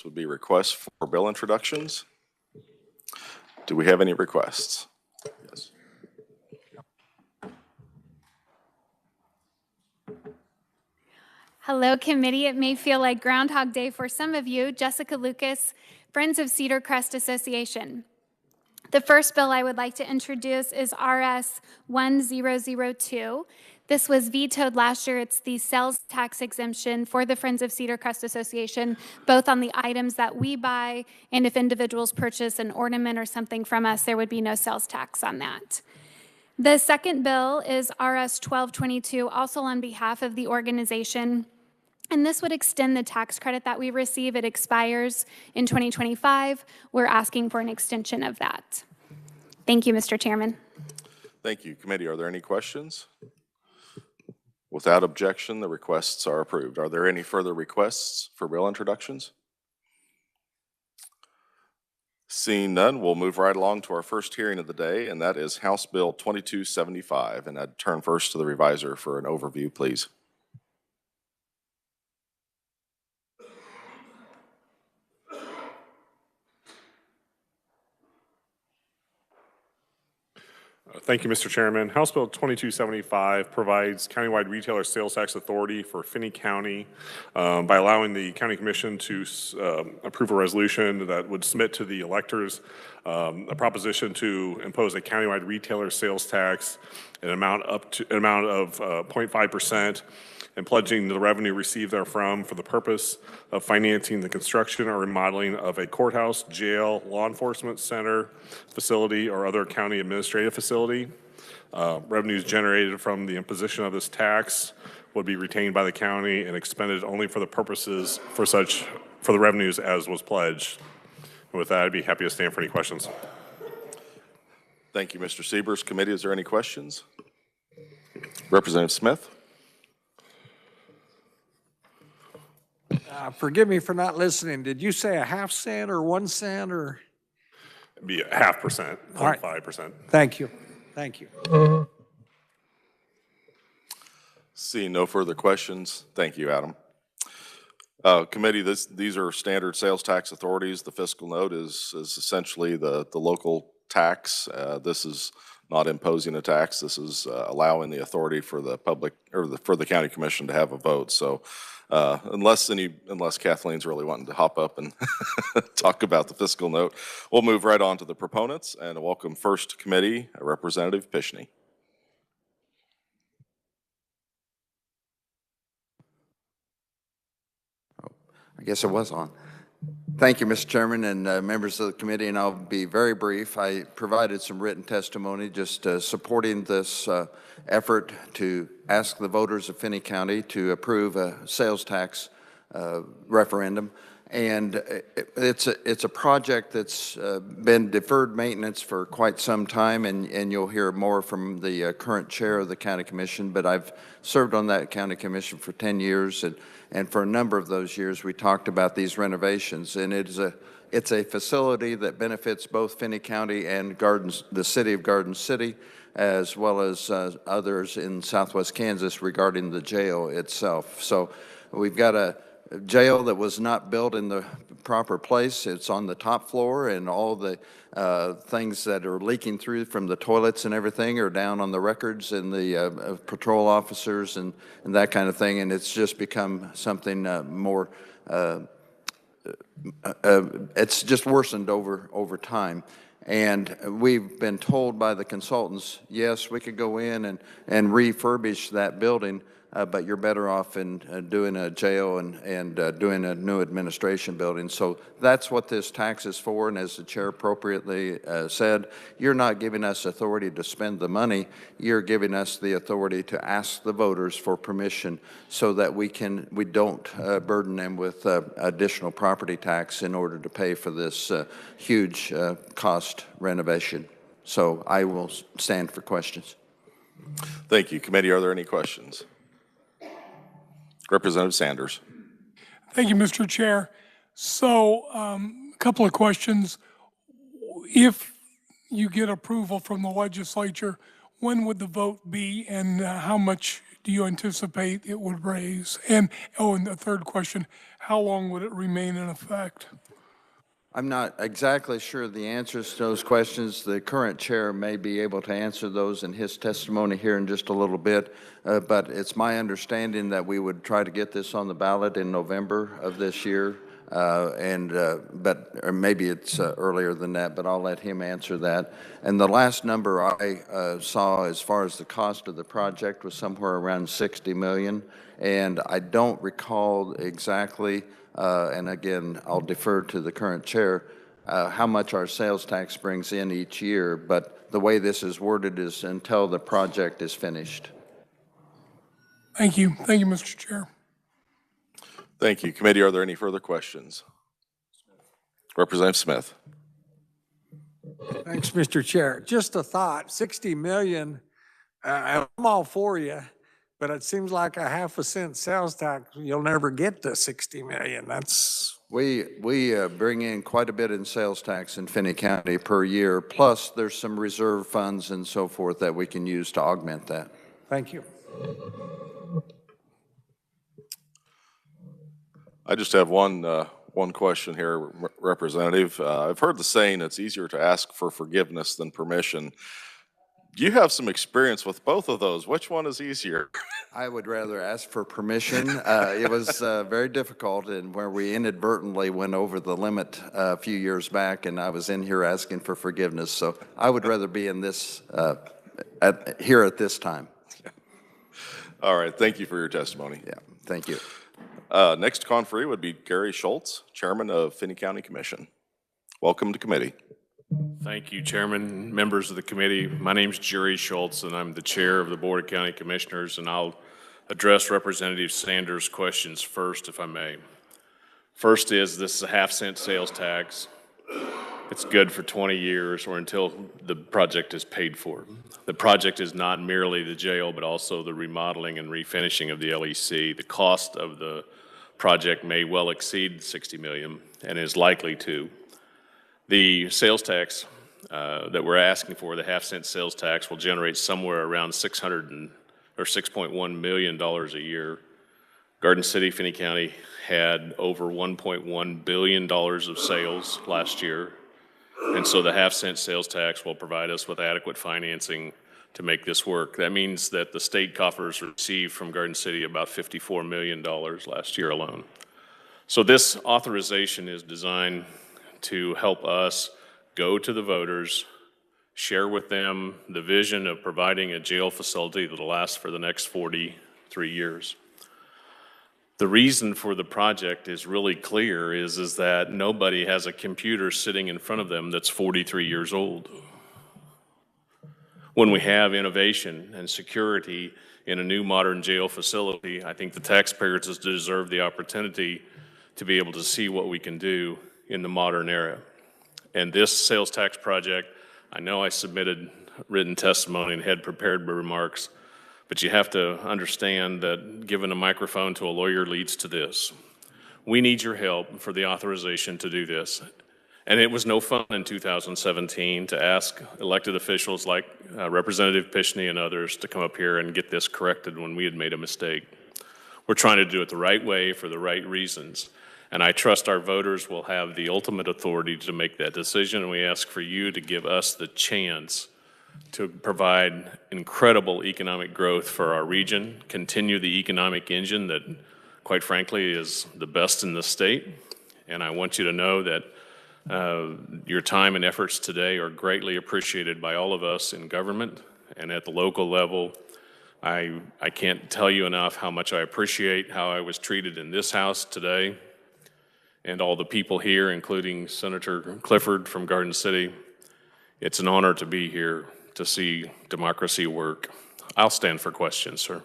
would be requests for bill introductions. Do we have any requests? Yes. Hello, committee. It may feel like Groundhog Day for some of you. Jessica Lucas, Friends of Cedar Crest Association. The first bill I would like to introduce is RS 1002. This was vetoed last year. It's the sales tax exemption for the Friends of Cedar Crest Association, both on the items that we buy, and if individuals purchase an ornament or something from us, there would be no sales tax on that. The second bill is RS 1222, also on behalf of the organization. And this would extend the tax credit that we receive. It expires in 2025. We're asking for an extension of that. Thank you, Mr. Chairman. Thank you. Committee, are there any questions? Without objection, the requests are approved. Are there any further requests for bill introductions? Seeing none, we'll move right along to our first hearing of the day, and that is House Bill 2275. And I'd turn first to the reviser for an overview, please. Thank you, Mr. Chairman. House Bill 2275 provides countywide retailer sales tax authority for Finney County by allowing the County Commission to approve a resolution that would submit to the electors a proposition to impose a countywide retailer sales tax an amount of 0.5%, and pledging the revenue received therefrom for the purpose of financing the construction or remodeling of a courthouse, jail, law enforcement center, facility, or other county administrative facility. Revenues generated from the imposition of this tax would be retained by the county and expended only for the purposes for the revenues as was pledged. And with that, I'd be happy to stand for any questions. Thank you, Mr. Siebers. Committee, is there any questions? Representative Smith. Forgive me for not listening. Did you say a half cent or 1 cent or? It'd be 0.5%, 0.5%. Thank you. Thank you. Seeing no further questions, thank you, Adam. Committee, these are standard sales tax authorities. The fiscal note is essentially the local tax. This is not imposing a tax. This is allowing the authority for the public or for the county commission to have a vote. So unless Kathleen's really wanting to hop up and talk about the fiscal note, we'll move right on to the proponents and welcome first to committee Representative Pishney. I guess it was on. Thank you, Mr. Chairman and members of the committee, and I'll be very brief. I provided some written testimony just supporting this effort to ask the voters of Finney County to approve a sales tax referendum. And it's a project that's been deferred maintenance for quite some time, and you'll hear more from the current chair of the county commission, but I've served on that county commission for 10 years, and for a number of those years we talked about these renovations, and it's a facility that benefits both Finney County and the city of Garden City, as well as others in southwest Kansas regarding the jail itself. So we've got a jail that was not built in the proper place. It's on the top floor, and all the things that are leaking through from the toilets and everything are down on the records and the patrol officers and that kind of thing, and it's just become something more it's just worsened over time. And we've been told by the consultants, yes, we could go in and refurbish that building, but you're better off in doing a jail and doing a new administration building. So that's what this tax is for, and as the chair appropriately said, you're not giving us authority to spend the money, you're giving us the authority to ask the voters for permission so that we don't burden them with additional property tax in order to pay for this huge cost renovation. So I will stand for questions. Thank you. Committee, are there any questions? Representative Sanders. Thank you, Mr. Chair. So a couple of questions. If you get approval from the legislature, when would the vote be, and how much do do you anticipate it would raise? And the third question, how long would it remain in effect? I'm not exactly sure the answers to those questions. The current chair may be able to answer those in his testimony here in just a little bit, but it's my understanding that we would try to get this on the ballot in November of this year, or maybe it's earlier than that, but I'll let him answer that. And the last number I saw as far as the cost of the project was somewhere around $60 million, and I don't recall exactly and again, I'll defer to the current chair, how much our sales tax brings in each year, but the way this is worded is until the project is finished. Thank you. Thank you, Mr. Chair. Thank you. Committee, are there any further questions? Representative Smith. Thanks, Mr. Chair. Just a thought, 60 million, I'm all for you, but it seems like a half% sales tax, you'll never get to 60 million. That's. We bring in quite a bit in sales tax in Finney County per year, plus there's some reserve funds and so forth that we can use to augment that. Thank you. I just have one question here, Representative. I've heard the saying it's easier to ask for forgiveness than permission. You have some experience with both of those. Which one is easier? I would rather ask for permission. It was very difficult, and where we inadvertently went over the limit a few years back, and I was in here asking for forgiveness. So I would rather be in this here at this time. All right. Thank you for your testimony. Yeah. Thank you. Next conferee would be Gary Schultz, Chairman of Finney County Commission. Welcome to committee. Thank you, Chairman, members of the committee. My name is Jerry Schultz, and I'm the chair of the Board of County Commissioners, and I'll address Representative Sanders' questions first, if I may. First is, this is a half-cent sales tax. It's good for 20 years or until the project is paid for. The project is not merely the jail, but also the remodeling and refinishing of the LEC. The cost of the project may well exceed $60 million and is likely to. The sales tax that we're asking for, the half-cent sales tax, will generate somewhere around $6.1 million a year. Garden City, Finney County had over $1.1 billion of sales last year, and so the half-cent sales tax will provide us with adequate financing to make this work. That means that the state coffers received from Garden City about $54 million last year alone. So this authorization is designed to help us go to the voters, share with them the vision of providing a jail facility that will last for the next 43 years. The reason for the project is really clear, is that nobody has a computer sitting in front of them that's 43 years old. When we have innovation and security in a new modern jail facility, I think the taxpayers deserve the opportunity to be able to see what we can do in the modern era. And this sales tax project, I know I submitted written testimony and had prepared remarks, but you have to understand that giving a microphone to a lawyer leads to this. We need your help for the authorization to do this. And it was no fun in 2017 to ask elected officials like Representative Pishney and others to come up here and get this corrected when we had made a mistake. We're trying to do it the right way for the right reasons. And I trust our voters will have the ultimate authority to make that decision, and we ask for you to give us the chance to provide incredible economic growth for our region, continue the economic engine that, quite frankly, is the best in the state. And I want you to know that your time and efforts today are greatly appreciated by all of us in government and at the local level. I can't tell you enough how much I appreciate how I was treated in this House today, and all the people here, including Senator Clifford from Garden City. It's an honor to be here to see democracy work. I'll stand for questions, sir.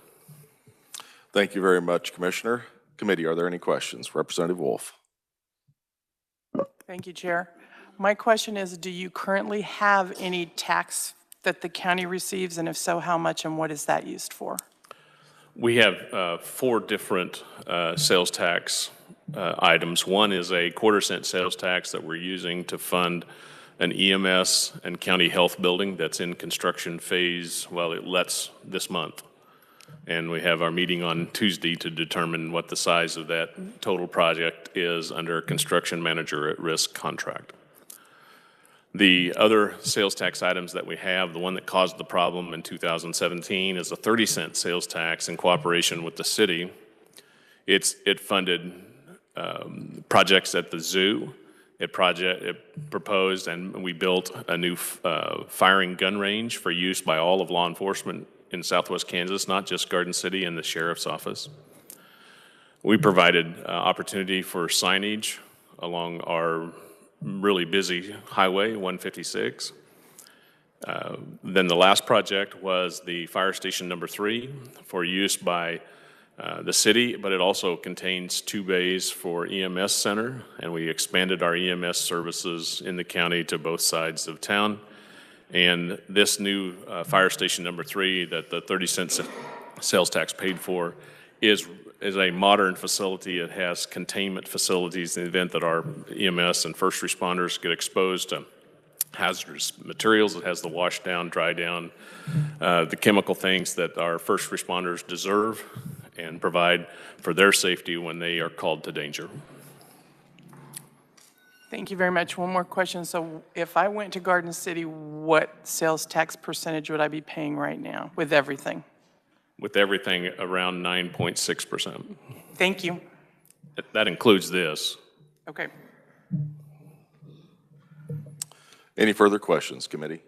Thank you very much, Commissioner. Committee, are there any questions? Representative Wolf. Thank you, Chair. My question is, do you currently have any tax that the county receives, and if so, how much, and what is that used for? We have 4 different sales tax items. One is a quarter-cent sales tax that we're using to fund an EMS and county health building that's in construction phase, well, it lets this month. And we have our meeting on Tuesday to determine what the size of that total project is under a construction manager at risk contract. The other sales tax items that we have, the one that caused the problem in 2017 is a 30-cent sales tax in cooperation with the city. It funded projects at the zoo. It proposed and we built a new firing gun range for use by all of law enforcement in Southwest Kansas, not just Garden City and the sheriff's office. We provided opportunity for signage along our really busy highway, 156. Then the last project was the fire station number 3 for use by the city, but it also contains 2 bays for EMS center, and we expanded our EMS services in the county to both sides of town. And this new fire station number 3 that the 30-cent sales tax paid for is a modern facility. It has containment facilities in the event that our EMS and first responders get exposed to hazardous materials. It has the wash down, dry down, the chemical things that our first responders deserve and provide for their safety when they are called to danger. Thank you very much. One more question. So if I went to Garden City, what sales tax percentage would I be paying right now with everything? With everything around 9.6%. Thank you. That includes this. Okay. Any further questions, committee?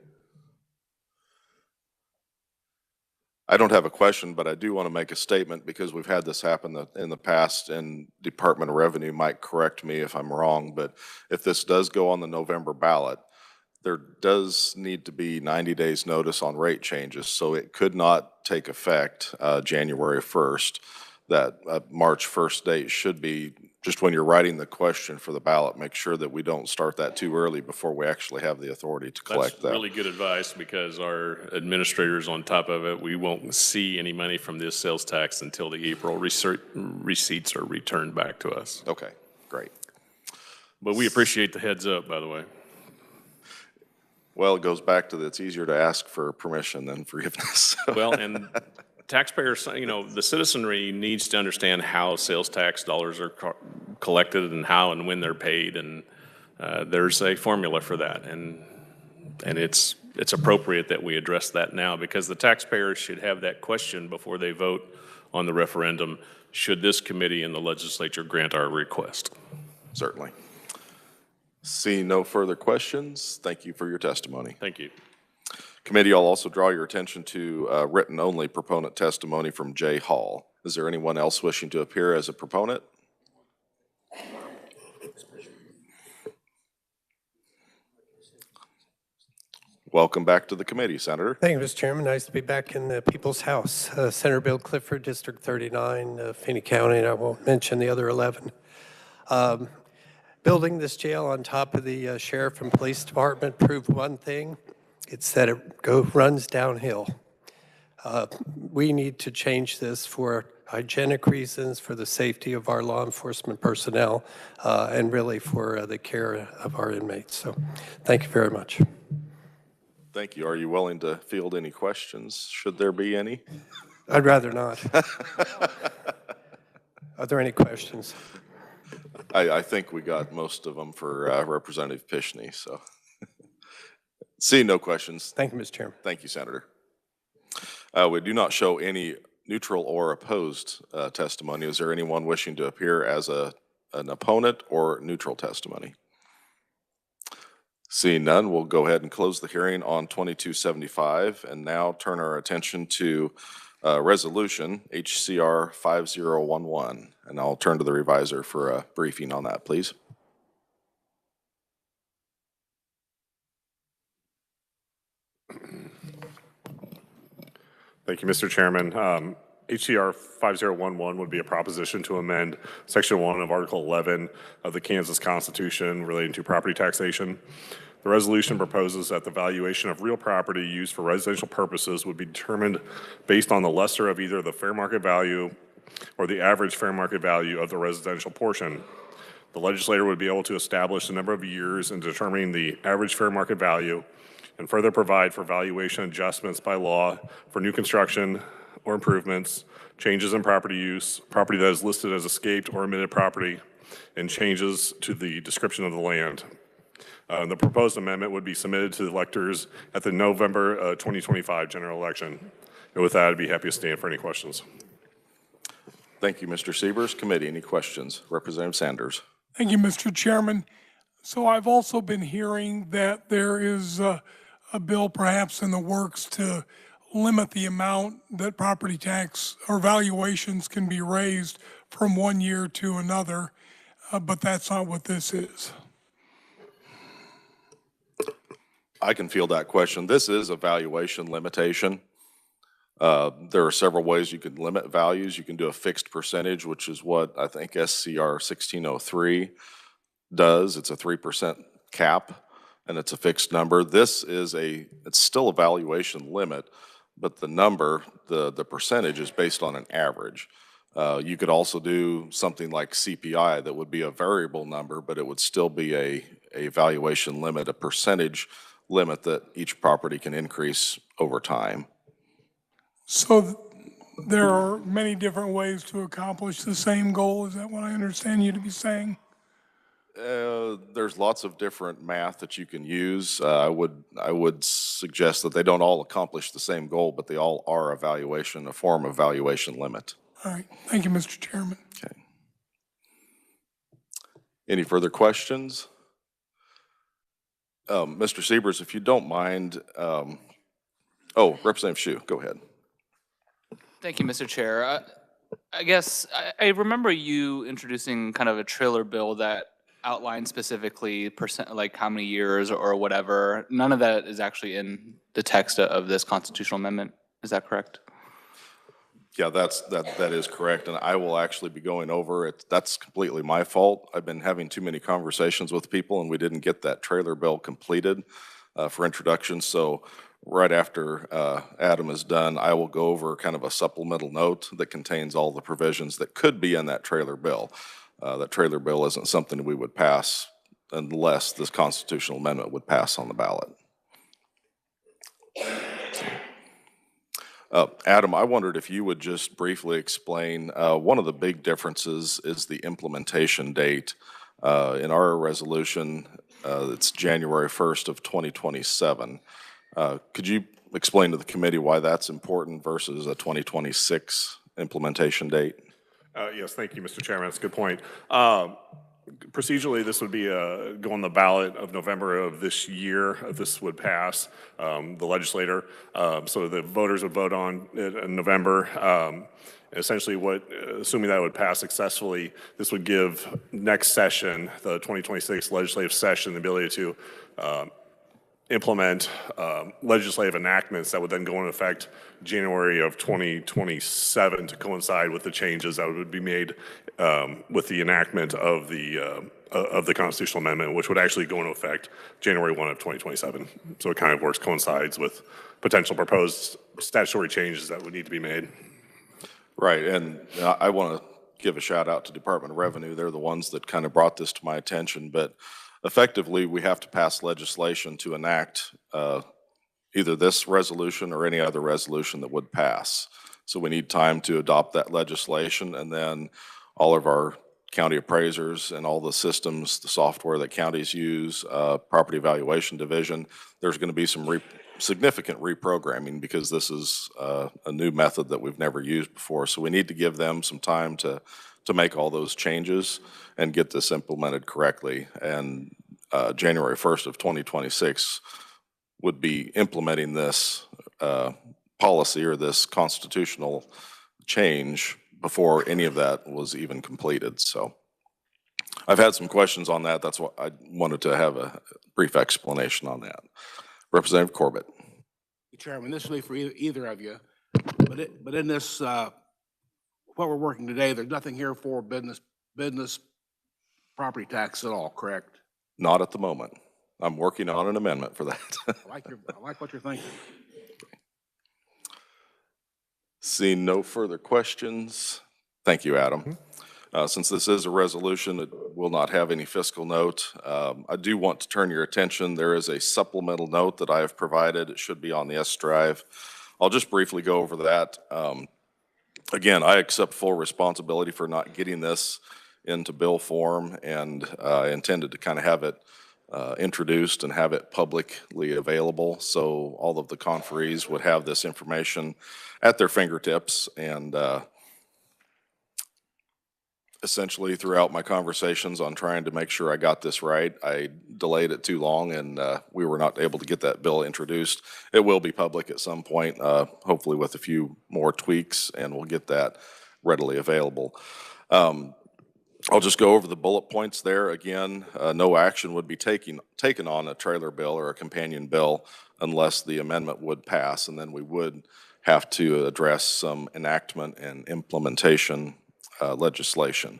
I don't have a question, but I do want to make a statement because we've had this happen in the past, and Department of Revenue might correct me if I'm wrong, but if this does go on the November ballot, there does need to be 90 days notice on rate changes, so it could not take effect January 1st. That March 1st date should be, just when you're writing the question for the ballot, make sure that we don't start that too early before we actually have the authority to collect that. That's really good advice because our administrators on top of it, we won't see any money from this sales tax until the April receipts are returned back to us. Okay, great. But we appreciate the heads up, by the way. Well, it goes back to that it's easier to ask for permission than forgiveness. Well, and taxpayers, the citizenry needs to understand how sales tax dollars are collected and how and when they're paid, and there's a formula for that, and it's appropriate that we address that now because the taxpayers should have that question before they vote on the referendum. Should this committee and the legislature grant our request? Certainly. Seeing no further questions, thank you for your testimony. Thank you. Committee, I'll also draw your attention to written-only proponent testimony from Jay Hall. Is there anyone else wishing to appear as a proponent? Welcome back to the committee, Senator. Thank you, Mr. Chairman. Nice to be back in the People's House. Senator Bill Clifford, District 39, Feeney County, and I won't mention the other 11. Building this jail on top of the sheriff and police department proved one thing. It's that it runs downhill. We need to change this for hygienic reasons, for the safety of our law enforcement personnel, and really for the care of our inmates. So thank you very much. Thank you. Are you willing to field any questions? Should there be any? I'd rather not. Are there any questions? I think we got most of them for Representative Pishney, so. Seeing no questions. Thank you, Mr. Chairman. Thank you, Senator. We do not show any neutral or opposed testimony. Is there anyone wishing to appear as an opponent or neutral testimony? Seeing none, we'll go ahead and close the hearing on 2275 and now turn our attention to resolution HCR 5011. And I'll turn to the reviser for a briefing on that, please. Thank you, Mr. Chairman. HCR 5011 would be a proposition to amend Section 1 of Article 11 of the Kansas Constitution relating to property taxation. The resolution proposes that the valuation of real property used for residential purposes would be determined based on the lesser of either the fair market value or the average fair market value of the residential portion. The legislator would be able to establish the number of years in determining the average fair market value and further provide for valuation adjustments by law for new construction or improvements, changes in property use, property that is listed as escaped or omitted property, and changes to the description of the land. The proposed amendment would be submitted to the electors at the November 2025 general election. And with that, I'd be happy to stand for any questions. Thank you, Mr. Siebers. Committee, any questions? Representative Sanders. Thank you, Mr. Chairman. So I've also been hearing that there is a bill perhaps in the works to limit the amount that property tax or valuations can be raised from one year to another, but that's not what this is. I can field that question. This is a valuation limitation. There are several ways you can limit values. You can do a fixed percentage, which is what I think SCR 1603 does. It's a 3% cap, and it's a fixed number. This is it's still a valuation limit, but the number, the percentage is based on an average. You could also do something like CPI that would be a variable number, but it would still be a valuation limit, a percentage limit that each property can increase over time. So there are many different ways to accomplish the same goal. Is that what I understand you to be saying? There's lots of different math that you can use. I would suggest that they don't all accomplish the same goal, but they all are a form of valuation limit. All right. Thank you, Mr. Chairman. Okay. Any further questions? Mr. Siebers, if you don't mind, Representative Hsu, go ahead. Thank you, Mr. Chair. I guess I remember you introducing kind of a trailer bill that outlined specifically like how many years or whatever. None of that is actually in the text of this constitutional amendment. Is that correct? Yeah, that is correct, and I will actually be going over it. That's completely my fault. I've been having too many conversations with people, and we didn't get that trailer bill completed for introduction. So right after Adam is done, I will go over kind of a supplemental note that contains all the provisions that could be in that trailer bill. That trailer bill isn't something we would pass unless this constitutional amendment would pass on the ballot. Adam, I wondered if you would just briefly explain, one of the big differences is the implementation date. In our resolution, it's January 1st of 2027. Could you explain to the committee why that's important versus a 2026 implementation date? Yes, thank you, Mr. Chairman. That's a good point. Procedurally, this would be go on the ballot of November of this year. This would pass the legislature, so the voters would vote on it in November. Essentially, assuming that would pass successfully, this would give next session, the 2026 legislative session, the ability to implement legislative enactments that would then go into effect January of 2027 to coincide with the changes that would be made with the enactment of the constitutional amendment, which would actually go into effect January 1 of 2027. So it kind of coincides with potential proposed statutory changes that would need to be made. Right, and I want to give a shout out to Department of Revenue. They're the ones that kind of brought this to my attention, but effectively, we have to pass legislation to enact either this resolution or any other resolution that would pass. So we need time to adopt that legislation, and then all of our county appraisers and all the systems, the software that counties use, property valuation division, there's going to be some significant reprogramming because this is a new method that we've never used before. So we need to give them some time to make all those changes and get this implemented correctly. And January 1st of 2026 would be implementing this policy or this constitutional change before any of that was even completed. So I've had some questions on that. That's why I wanted to have a brief explanation on that. Representative Corbett. Chairman, this is for either of you, but in this, what we're working today, there's nothing here for business property tax at all, correct? Not at the moment. I'm working on an amendment for that. I like what you're thinking. Seeing no further questions, thank you, Adam. Since this is a resolution, it will not have any fiscal note. I do want to turn your attention. There is a supplemental note that I have provided. It should be on the S drive. I'll just briefly go over that. Again, I accept full responsibility for not getting this into bill form, and I intended to kind of have it introduced and have it publicly available, so all of the conferees would have this information at their fingertips. And essentially, throughout my conversations on trying to make sure I got this right, I delayed it too long, and we were not able to get that bill introduced. It will be public at some point, hopefully with a few more tweaks, and we'll get that readily available. I'll just go over the bullet points there. Again, no action would be taken on a trailer bill or a companion bill unless the amendment would pass, and then we would have to address some enactment and implementation legislation.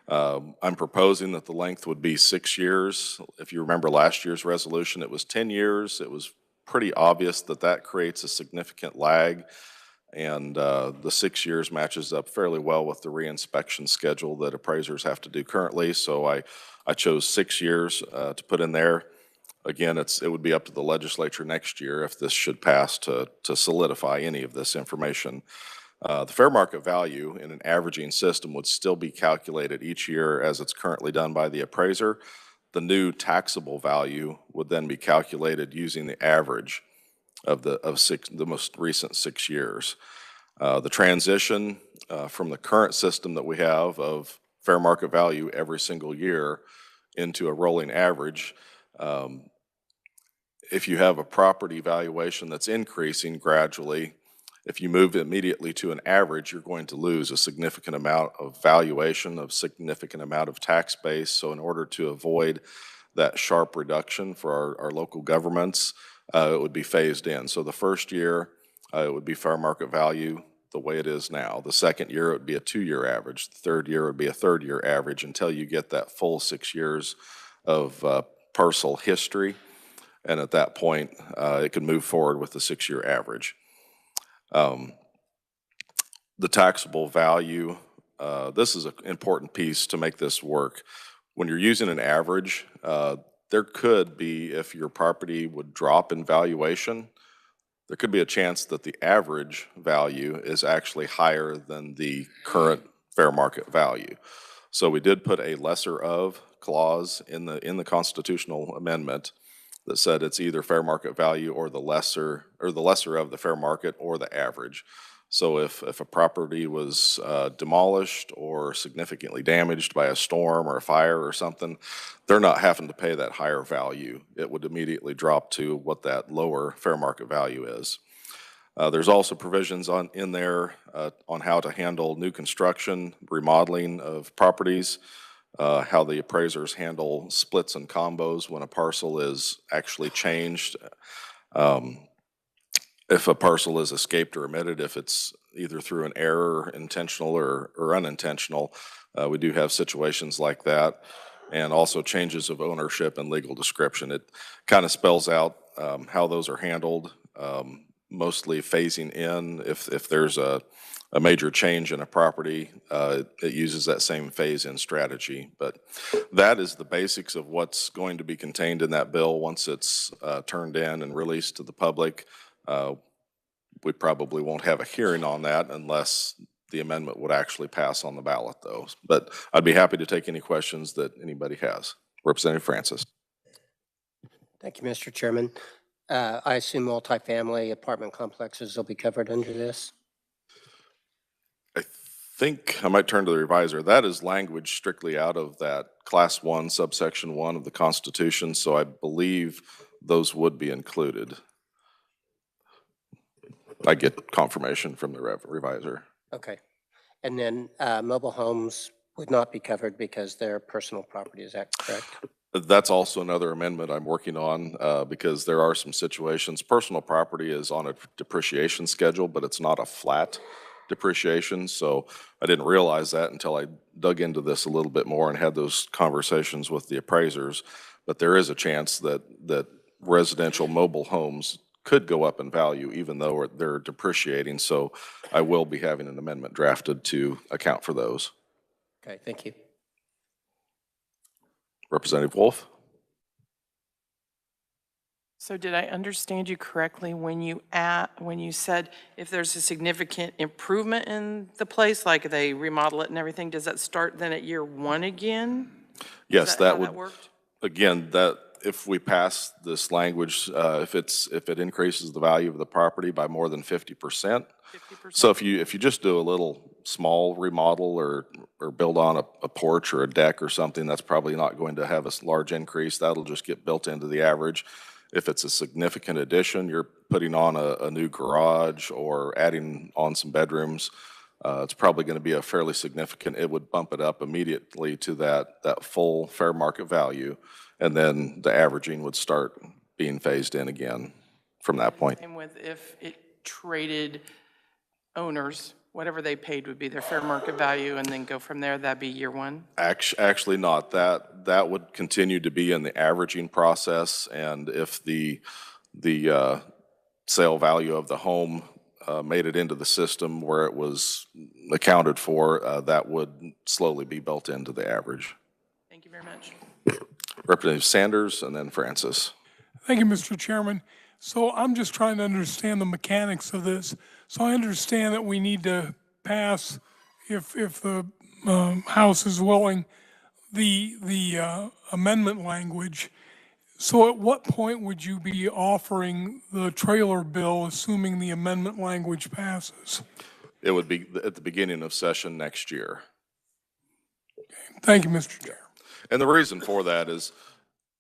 I'm proposing that the length would be 6 years. If you remember last year's resolution, it was 10 years. It was pretty obvious that that creates a significant lag, and the 6 years matches up fairly well with the reinspection schedule that appraisers have to do currently. So I chose 6 years to put in there. Again, it would be up to the legislature next year if this should pass to solidify any of this information. The fair market value in an averaging system would still be calculated each year as it's currently done by the appraiser. The new taxable value would then be calculated using the average of the most recent 6 years. The transition from the current system that we have of fair market value every single year into a rolling average, if you have a property valuation that's increasing gradually, if you move immediately to an average, you're going to lose a significant amount of valuation, a significant amount of tax base. So in order to avoid that sharp reduction for our local governments, it would be phased in. So the first year, it would be fair market value the way it is now. The second year, it would be a 2-year average. The third year would be a third-year average until you get that full 6 years of parcel history. And at that point, it can move forward with the 6-year average. The taxable value, this is an important piece to make this work. When you're using an average, there could be, if your property would drop in valuation, there could be a chance that the average value is actually higher than the current fair market value. So we did put a lesser of clause in the constitutional amendment that said it's either fair market value or the lesser of the fair market or the average. So if a property was demolished or significantly damaged by a storm or a fire or something, they're not having to pay that higher value. It would immediately drop to what that lower fair market value is. There's also provisions in there on how to handle new construction, remodeling of properties, how the appraisers handle splits and combos when a parcel is actually changed. If a parcel is escaped or omitted, if it's either through an error, intentional or unintentional, we do have situations like that. And also changes of ownership and legal description. It kind of spells out how those are handled, mostly phasing in. If there's a major change in a property, it uses that same phase-in strategy. But that is the basics of what's going to be contained in that bill once it's turned in and released to the public. We probably won't have a hearing on that unless the amendment would actually pass on the ballot, though. But I'd be happy to take any questions that anybody has. Representative Francis. Thank you, Mr. Chairman. I assume multifamily apartment complexes will be covered under this? I think I might turn to the reviser. That is language strictly out of that Class 1, subsection 1 of the Constitution, so I believe those would be included. I get confirmation from the reviser. Okay. And then mobile homes would not be covered because they're personal property, is that correct? That's also another amendment I'm working on because there are some situations. Personal property is on a depreciation schedule, but it's not a flat depreciation. So I didn't realize that until I dug into this a little bit more and had those conversations with the appraisers. But there is a chance that residential mobile homes could go up in value even though they're depreciating. So I will be having an amendment drafted to account for those. Okay, thank you. Representative Wolf. So did I understand you correctly when you said if there's a significant improvement in the place, like they remodel it and everything, does that start then at year one again? Yes, Is that how would, worked? again, that, if we pass this language, if it increases the value of the property by more than 50%. 50%? So if you just do a little small remodel or build on a porch or a deck or something, that's probably not going to have a large increase. That'll just get built into the average. If it's a significant addition, you're putting on a new garage or adding on some bedrooms, it's probably going to be a fairly significant, it would bump it up immediately to that full fair market value. And then the averaging would start being phased in again from that point. And with if it traded owners, whatever they paid would be their fair market value, and then go from there, that'd be year one? Actually not. That would continue to be in the averaging process, and if the sale value of the home made it into the system where it was accounted for, that would slowly be built into the average. Thank you very much. Representative Sanders and then Francis. Thank you, Mr. Chairman. So I'm just trying to understand the mechanics of this. So I understand that we need to pass, if the House is willing, the amendment language. So at what point would you be offering the trailer bill, assuming the amendment language passes? It would be at the beginning of session next year. Thank you, Mr. Chair. And the reason for that is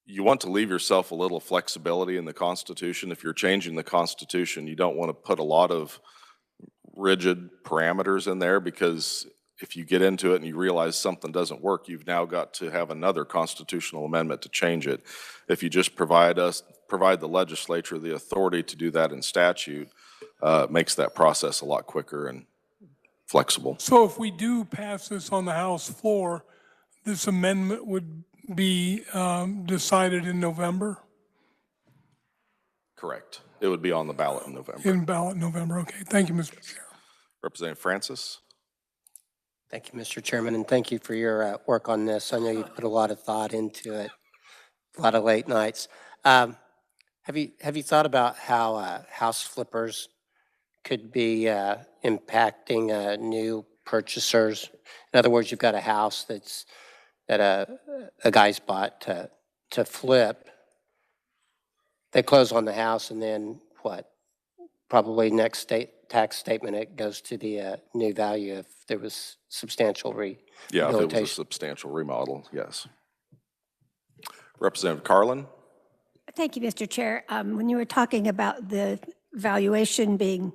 you want to leave yourself a little flexibility in the Constitution. If you're changing the Constitution, you don't want to put a lot of rigid parameters in there, because if you get into it and you realize something doesn't work, you've now got to have another constitutional amendment to change it. If you just provide the legislature the authority to do that in statute, it makes that process a lot quicker and flexible. So if we do pass this on the House floor, this amendment would be decided in November? Correct. It would be on the ballot in November. In ballot in November. Okay. Thank you, Mr. Chair. Representative Francis. Thank you, Mr. Chairman, and thank you for your work on this. I know you've put a lot of thought into it, a lot of late nights. Have you thought about how house flippers could be impacting new purchasers? In other words, you've got a house that a guy's bought to flip. They close on the house, and then what? Probably next tax statement, it goes to the new value if there was substantial rehabilitation. Yeah, if it was a substantial remodel, yes. Representative Carlin. Thank you, Mr. Chair. When you were talking about the valuation being,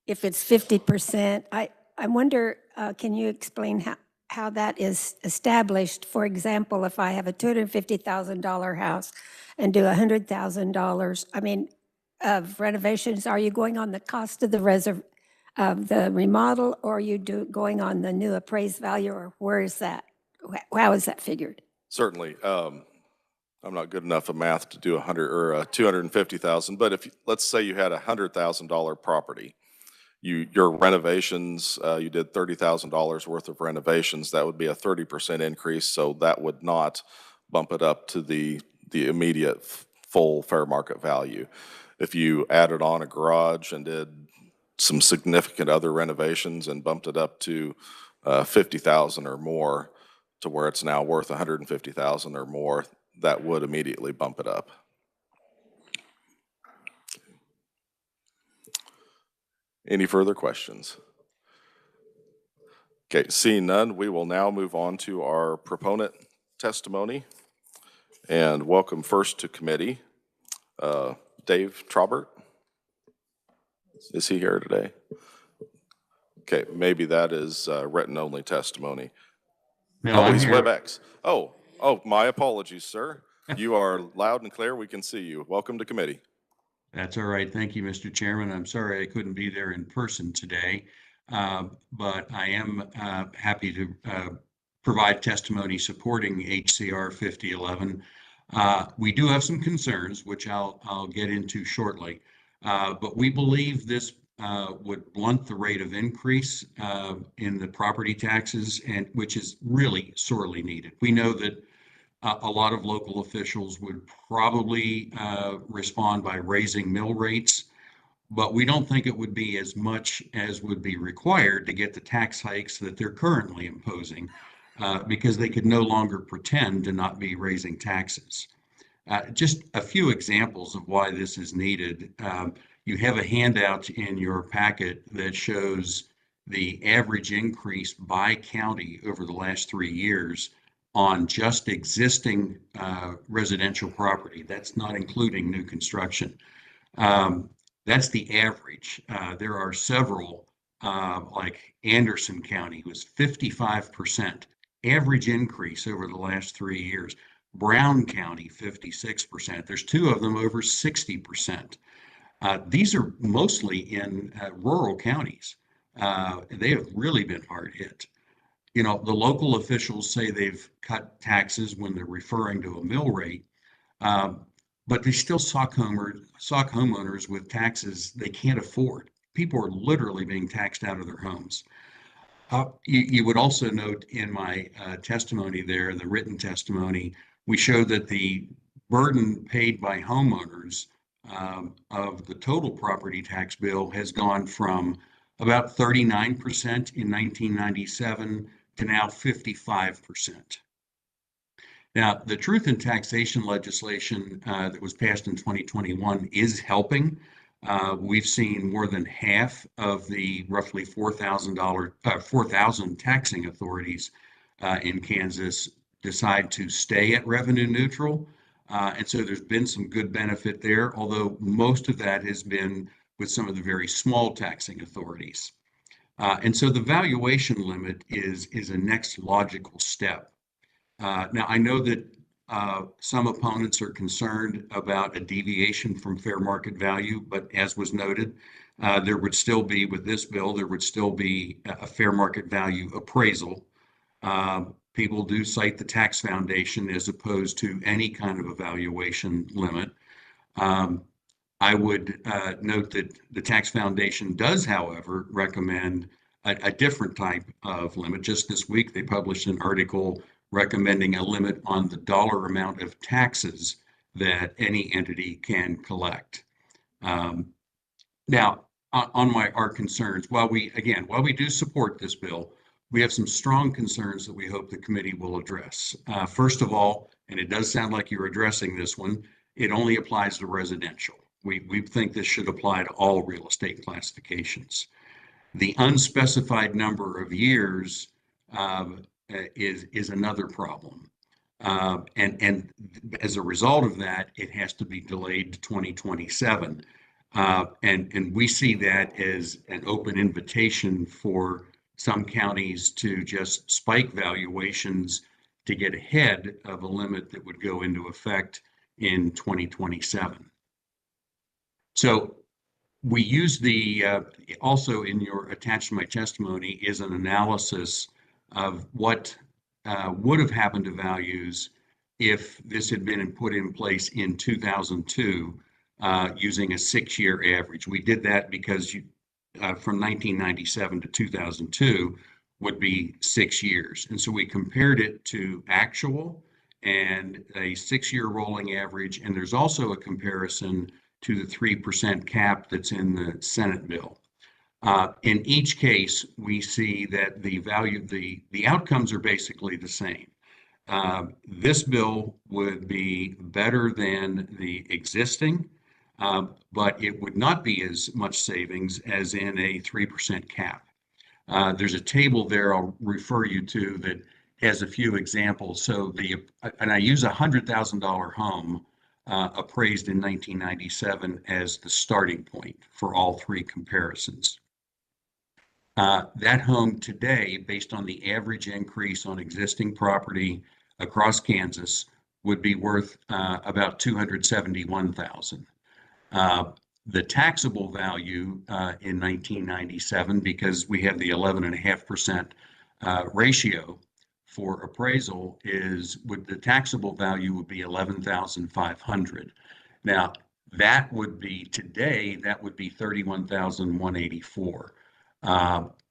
if it's 50%, I wonder, can you explain how that is established? For example, if I have a $250,000 house and do $100,000, of renovations, are you going on the cost of the remodel, or are you going on the new appraised value, or where is that? How is that figured? Certainly. I'm not good enough at math to do 250,000, but if let's say you had a $100,000 property, your renovations, you did $30,000 worth of renovations, that would be a 30% increase, so that would not bump it up to the immediate full fair market value. If you added on a garage and did some significant other renovations and bumped it up to 50,000 or more, to where it's now worth 150,000 or more, that would immediately bump it up. Any further questions? Okay, seeing none, we will now move on to our proponent testimony. And welcome first to committee, Dave Traubert. Is he here today? Okay, maybe that is written-only testimony. No, he's I'm here. WebEx. Oh, my apologies, sir. You are loud and clear. We can see you. Welcome to committee. That's all right. Thank you, Mr. Chairman. I'm sorry I couldn't be there in person today, but I am happy to provide testimony supporting HCR 5011. We do have some concerns, which I'll get into shortly, but we believe this would blunt the rate of increase in the property taxes, and which is really sorely needed. We know that A lot of local officials would probably respond by raising mill rates, but we don't think it would be as much as would be required to get the tax hikes that they're currently imposing, because they could no longer pretend to not be raising taxes. Just a few examples of why this is needed. You have a handout in your packet that shows the average increase by county over the last 3 years on just existing residential property. That's not including new construction. That's the average. There are several, like Anderson County was 55% average increase over the last 3 years. Brown County, 56%. There's two of them over 60%. These are mostly in rural counties. They have really been hard hit. You know, the local officials say they've cut taxes when they're referring to a mill rate, but they still sock homeowners with taxes they can't afford. People are literally being taxed out of their homes. You would also note in my testimony there, the written testimony, we showed that the burden paid by homeowners of the total property tax bill has gone from about 39% in 1997 to now 55%. Now, the truth in taxation legislation that was passed in 2021 is helping. We've seen more than half of the roughly 4,000 taxing authorities in Kansas decide to stay at revenue neutral. And so there's been some good benefit there, although most of that has been with some of the very small taxing authorities. And so the valuation limit is a next logical step. Now, I know that some opponents are concerned about a deviation from fair market value, but as was noted, there would still be, with this bill, there would still be a fair market value appraisal. People do cite the tax foundation as opposed to any kind of evaluation limit. I would note that the tax foundation does, however, recommend a different type of limit. Just this week, they published an article recommending a limit on the dollar amount of taxes that any entity can collect. Now, on our concerns, while we do support this bill, we have some strong concerns that we hope the committee will address. First of all, and it does sound like you're addressing this one, it only applies to residential. We think this should apply to all real estate classifications. The unspecified number of years is another problem. And as a result of that, it has to be delayed to 2027. And we see that as an open invitation for some counties to just spike valuations to get ahead of a limit that would go into effect in 2027. So we use also in your attached to my testimony is an analysis of what would have happened to values if this had been put in place in 2002 using a 6-year average. We did that because from 1997 to 2002 would be 6 years. And so we compared it to actual and a 6-year rolling average. And there's also a comparison to the 3% cap that's in the Senate bill. In each case, we see that the outcomes are basically the same. This bill would be better than the existing, but it would not be as much savings as in a 3% cap. There's a table there I'll refer you to that has a few examples. So and I use a $100,000 home appraised in 1997 as the starting point for all three comparisons. That home today, based on the average increase on existing property across Kansas, would be worth about $271,000. The taxable value in 1997, because we have the 11.5% ratio for appraisal, the taxable value would be $11,500. Now, that would be today, that would be $31,184.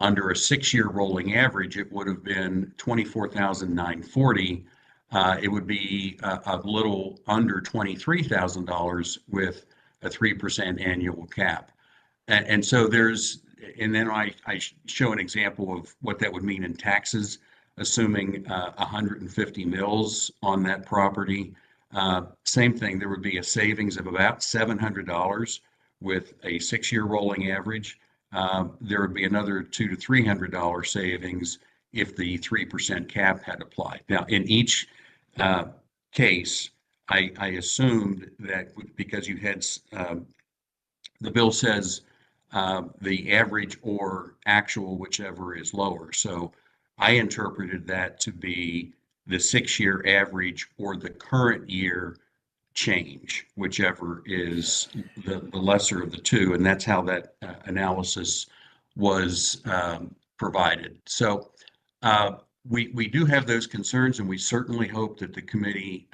Under a 6-year rolling average, it would have been $24,940. it would be a little under $23,000 with a 3% annual cap. And so and then I show an example of what that would mean in taxes, assuming 150 mils on that property. Same thing, there would be a savings of about $700 with a 6-year rolling average. There would be another $200 to $300 savings if the 3% cap had applied. Now, in each case, I assumed that because you had the bill says the average or actual, whichever is lower. So I interpreted that to be the 6-year average or the current year change, whichever is the lesser of the two. And that's how that analysis was provided. So we do have those concerns, and we certainly hope that the committee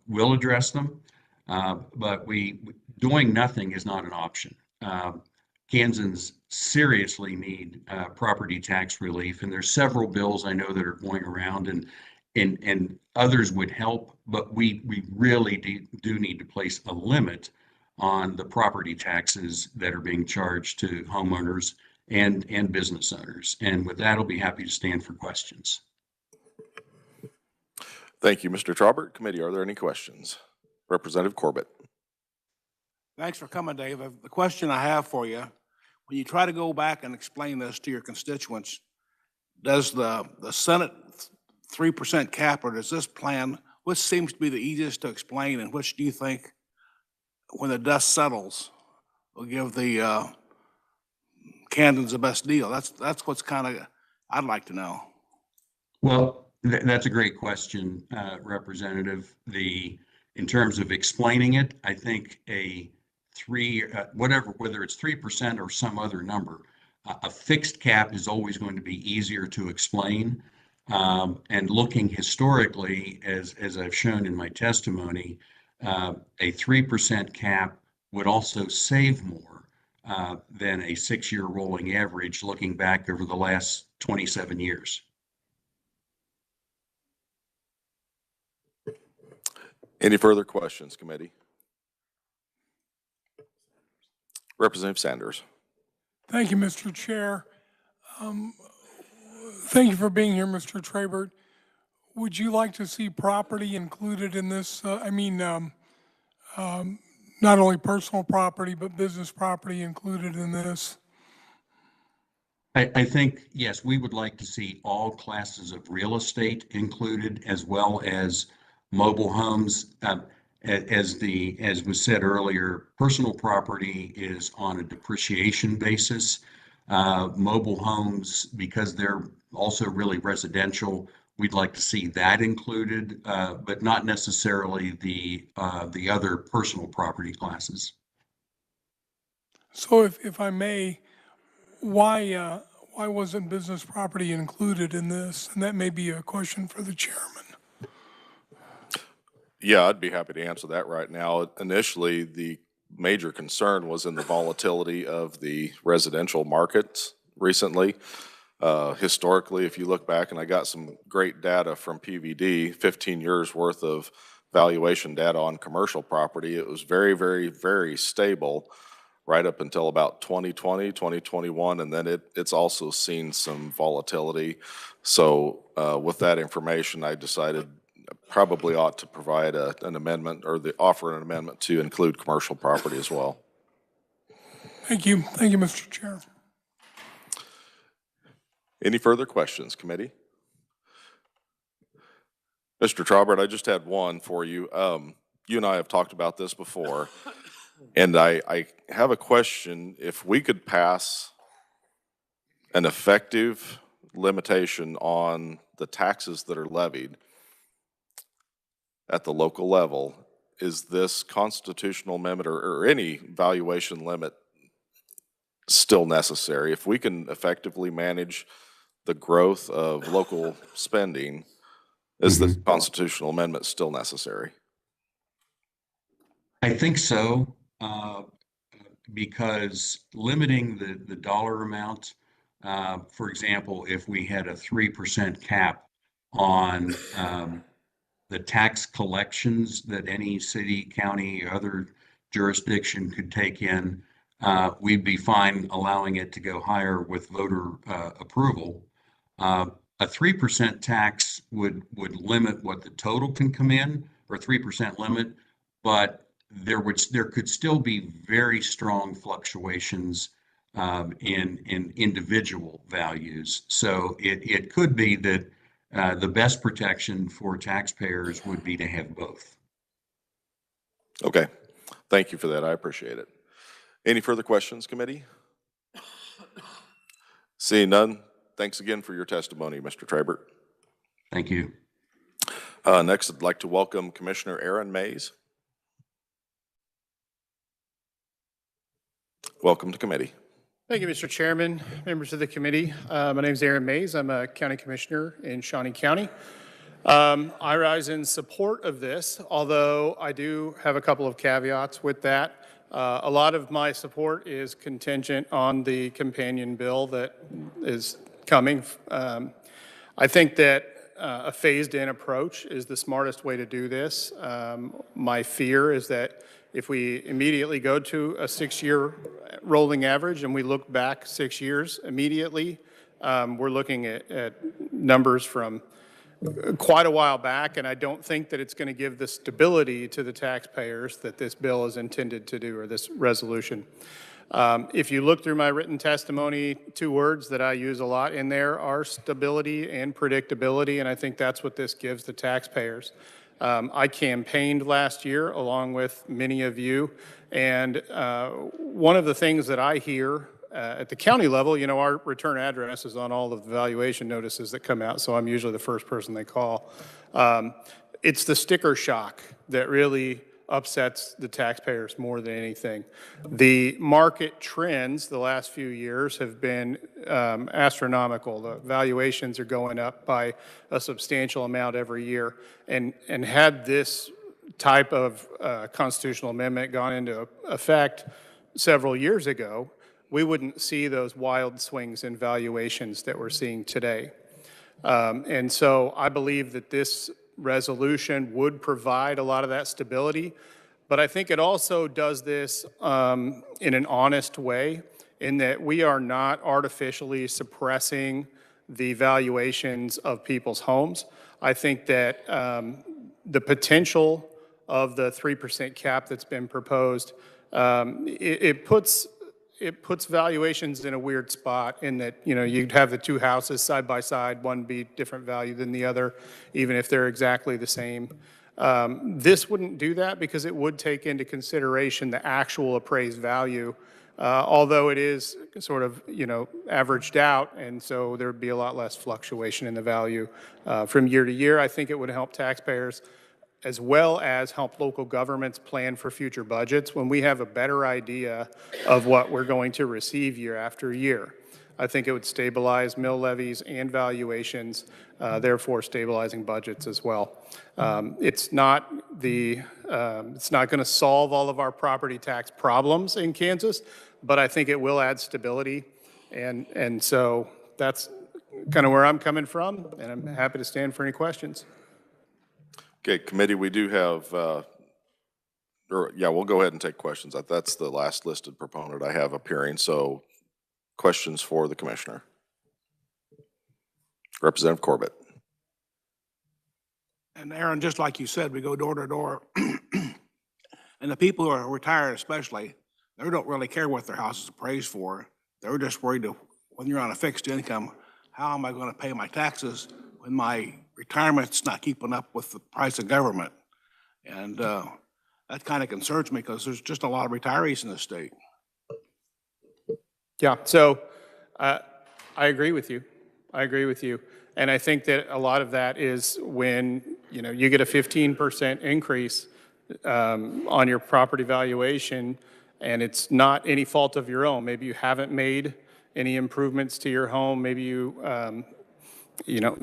will address them. But doing nothing is not an option. Kansans seriously need property tax relief, and there's several bills I know that are going around, and others would help, but we really do need to place a limit on the property taxes that are being charged to homeowners and business owners. And with that, I'll be happy to stand for questions. Thank you, Mr. Traubert. Committee, are there any questions? Representative Corbett. Thanks for coming, Dave. The question I have for you, when you try to go back and explain this to your constituents, does the Senate 3% cap, or does this plan, which seems to be the easiest to explain, and which do you think, when the dust settles, will give the Kansans the best deal? That's what's kind of, I'd like to know. Well, that's a great question, Representative. In terms of explaining it, I think whether it's 3% or some other number, a fixed cap is always going to be easier to explain. And looking historically, as I've shown in my testimony, a 3% cap would also save more than a 6-year rolling average looking back over the last 27 years. Any further questions, committee? Representative Sanders. Thank you, Mr. Chair. Thank you for being here, Mr. Traubert. Would you like to see property included in this? Not only personal property, but business property included in this? I think, yes, we would like to see all classes of real estate included, as well as mobile homes. As was said earlier, personal property is on a depreciation basis. Mobile homes, because they're also really residential, we'd like to see that included, but not necessarily the other personal property classes. So if I may, why wasn't business property included in this? And that may be a question for the chairman. Yeah, I'd be happy to answer that right now. Initially, the major concern was in the volatility of the residential markets recently. Historically, if you look back, and I got some great data from PVD, 15 years worth of valuation data on commercial property, it was very, very, very stable right up until about 2020, 2021, and then it's also seen some volatility. So with that information, I decided probably ought to provide an amendment, or offer an amendment to include commercial property as well. Thank you. Thank you, Mr. Chair. Any further questions, committee? Mr. Traubert, I just had one for you. You and I have talked about this before, and I have a question. If we could pass an effective limitation on the taxes that are levied at the local level, is this constitutional amendment or any valuation limit still necessary? If we can effectively manage the growth of local spending, is the constitutional amendment still necessary? I think so, because limiting the dollar amount, for example, if we had a 3% cap on the tax collections that any city, county, or other jurisdiction could take in, we'd be fine allowing it to go higher with voter approval. A 3% tax would limit what the total can come in, or 3% limit, but there could still be very strong fluctuations in individual values. So it could be that the best protection for taxpayers would be to have both. Okay, thank you for that. I appreciate it. Any further questions, committee? Seeing none, thanks again for your testimony, Mr. Trabert. Thank you. Next, I'd like to welcome Commissioner Aaron Mays. Welcome to committee. Thank you, Mr. Chairman, members of the committee. My name is Aaron Mays. I'm a county commissioner in Shawnee County. I rise in support of this, although I do have a couple of caveats with that. A lot of my support is contingent on the companion bill that is coming. I think that a phased-in approach is the smartest way to do this. My fear is that if we immediately go to a 6-year rolling average and we look back 6 years immediately, we're looking at numbers from quite a while back, and I don't think that it's going to give the stability to the taxpayers that this bill is intended to do, or this resolution. If you look through my written testimony, 2 words that I use a lot in there are stability and predictability, and I think that's what this gives the taxpayers. I campaigned last year along with many of you, and one of the things that I hear at the county level, you know, our return address is on all of the valuation notices that come out, so I'm usually the first person they call. It's the sticker shock that really upsets the taxpayers more than anything. The market trends the last few years have been astronomical. The valuations are going up by a substantial amount every year. And had this type of constitutional amendment gone into effect several years ago, we wouldn't see those wild swings in valuations that we're seeing today. And so I believe that this resolution would provide a lot of that stability, but I think it also does this in an honest way, in that we are not artificially suppressing the valuations of people's homes. I think that the potential of the 3% cap that's been proposed, it puts valuations in a weird spot, in that, you know, you'd have the 2 houses side by side, one be different value than the other, even if they're exactly the same. This wouldn't do that, because it would take into consideration the actual appraised value, although it is sort of, you know, averaged out, and so there would be a lot less fluctuation in the value from year to year. I think it would help taxpayers, as well as help local governments plan for future budgets when we have a better idea of what we're going to receive year after year. I think it would stabilize mill levies and valuations, therefore stabilizing budgets as well. It's not going to solve all of our property tax problems in Kansas, but I think it will add stability. And so that's kind of where I'm coming from, and I'm happy to stand for any questions. Okay, committee, we do have, we'll go ahead and take questions. That's the last listed proponent I have appearing, so questions for the commissioner. Representative Corbett. And Aaron, just like you said, we go door to door, and the people who are retired especially, they don't really care what their house is appraised for. They're just worried when you're on a fixed income, how am I going to pay my taxes when my retirement's not keeping up with the price of government? And that kind of concerns me, because there's just a lot of retirees in the state. Yeah, so I agree with you. I agree with you. And I think that a lot of that is when, you know, you get a 15% increase on your property valuation, and it's not any fault of your own. Maybe you haven't made any improvements to your home. Maybe you, you know,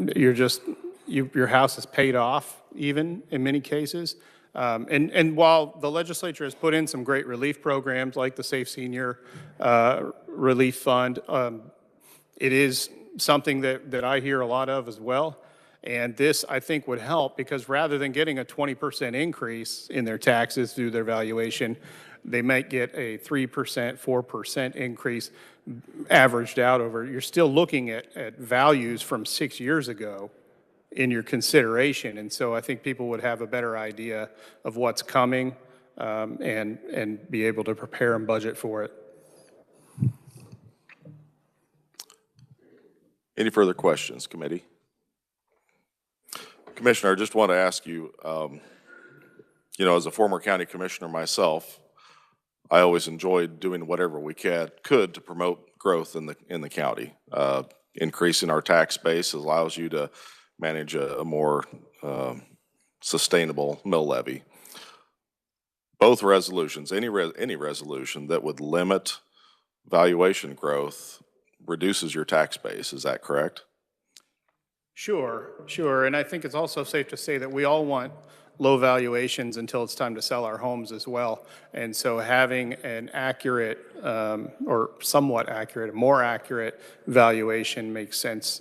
your house is paid off, even in many cases. And while the legislature has put in some great relief programs like the Safe Senior Relief Fund, it is something that I hear a lot of as well. And this, I think, would help because rather than getting a 20% increase in their taxes through their valuation, they might get a 3%, 4% increase averaged out over. You're still looking at values from 6 years ago in your consideration. And so I think people would have a better idea of what's coming and be able to prepare and budget for it. Any further questions, committee? Commissioner, I just want to ask you, as a former county commissioner myself, I always enjoyed doing whatever we could to promote growth in the county. Increasing our tax base allows you to manage a more sustainable mill levy. Both resolutions, any resolution that would limit valuation growth reduces your tax base. Is that correct? Sure. And I think it's also safe to say that we all want low valuations until it's time to sell our homes as well. And so having an accurate or somewhat accurate, more accurate valuation makes sense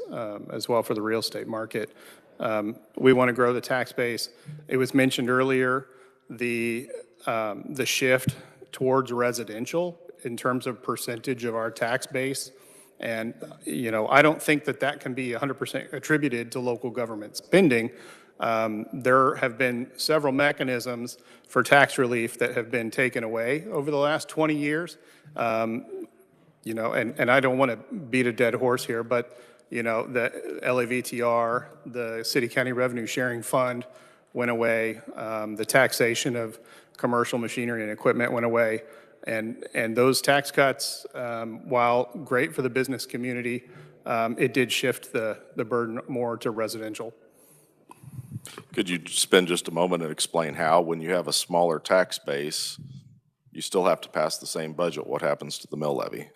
as well for the real estate market. We want to grow the tax base. It was mentioned earlier, the shift towards residential in terms of percentage of our tax base. And, I don't think that can be 100% attributed to local government spending. There have been several mechanisms for tax relief that have been taken away over the last 20 years. And I don't want to beat a dead horse here, but, the LAVTR, the City County Revenue Sharing Fund went away. The taxation of commercial machinery and equipment went away. And those tax cuts, while great for the business community, it did shift the burden more to residential. Could you spend just a moment and explain how, when you have a smaller tax base, you still have to pass the same budget? What happens to the mill levy?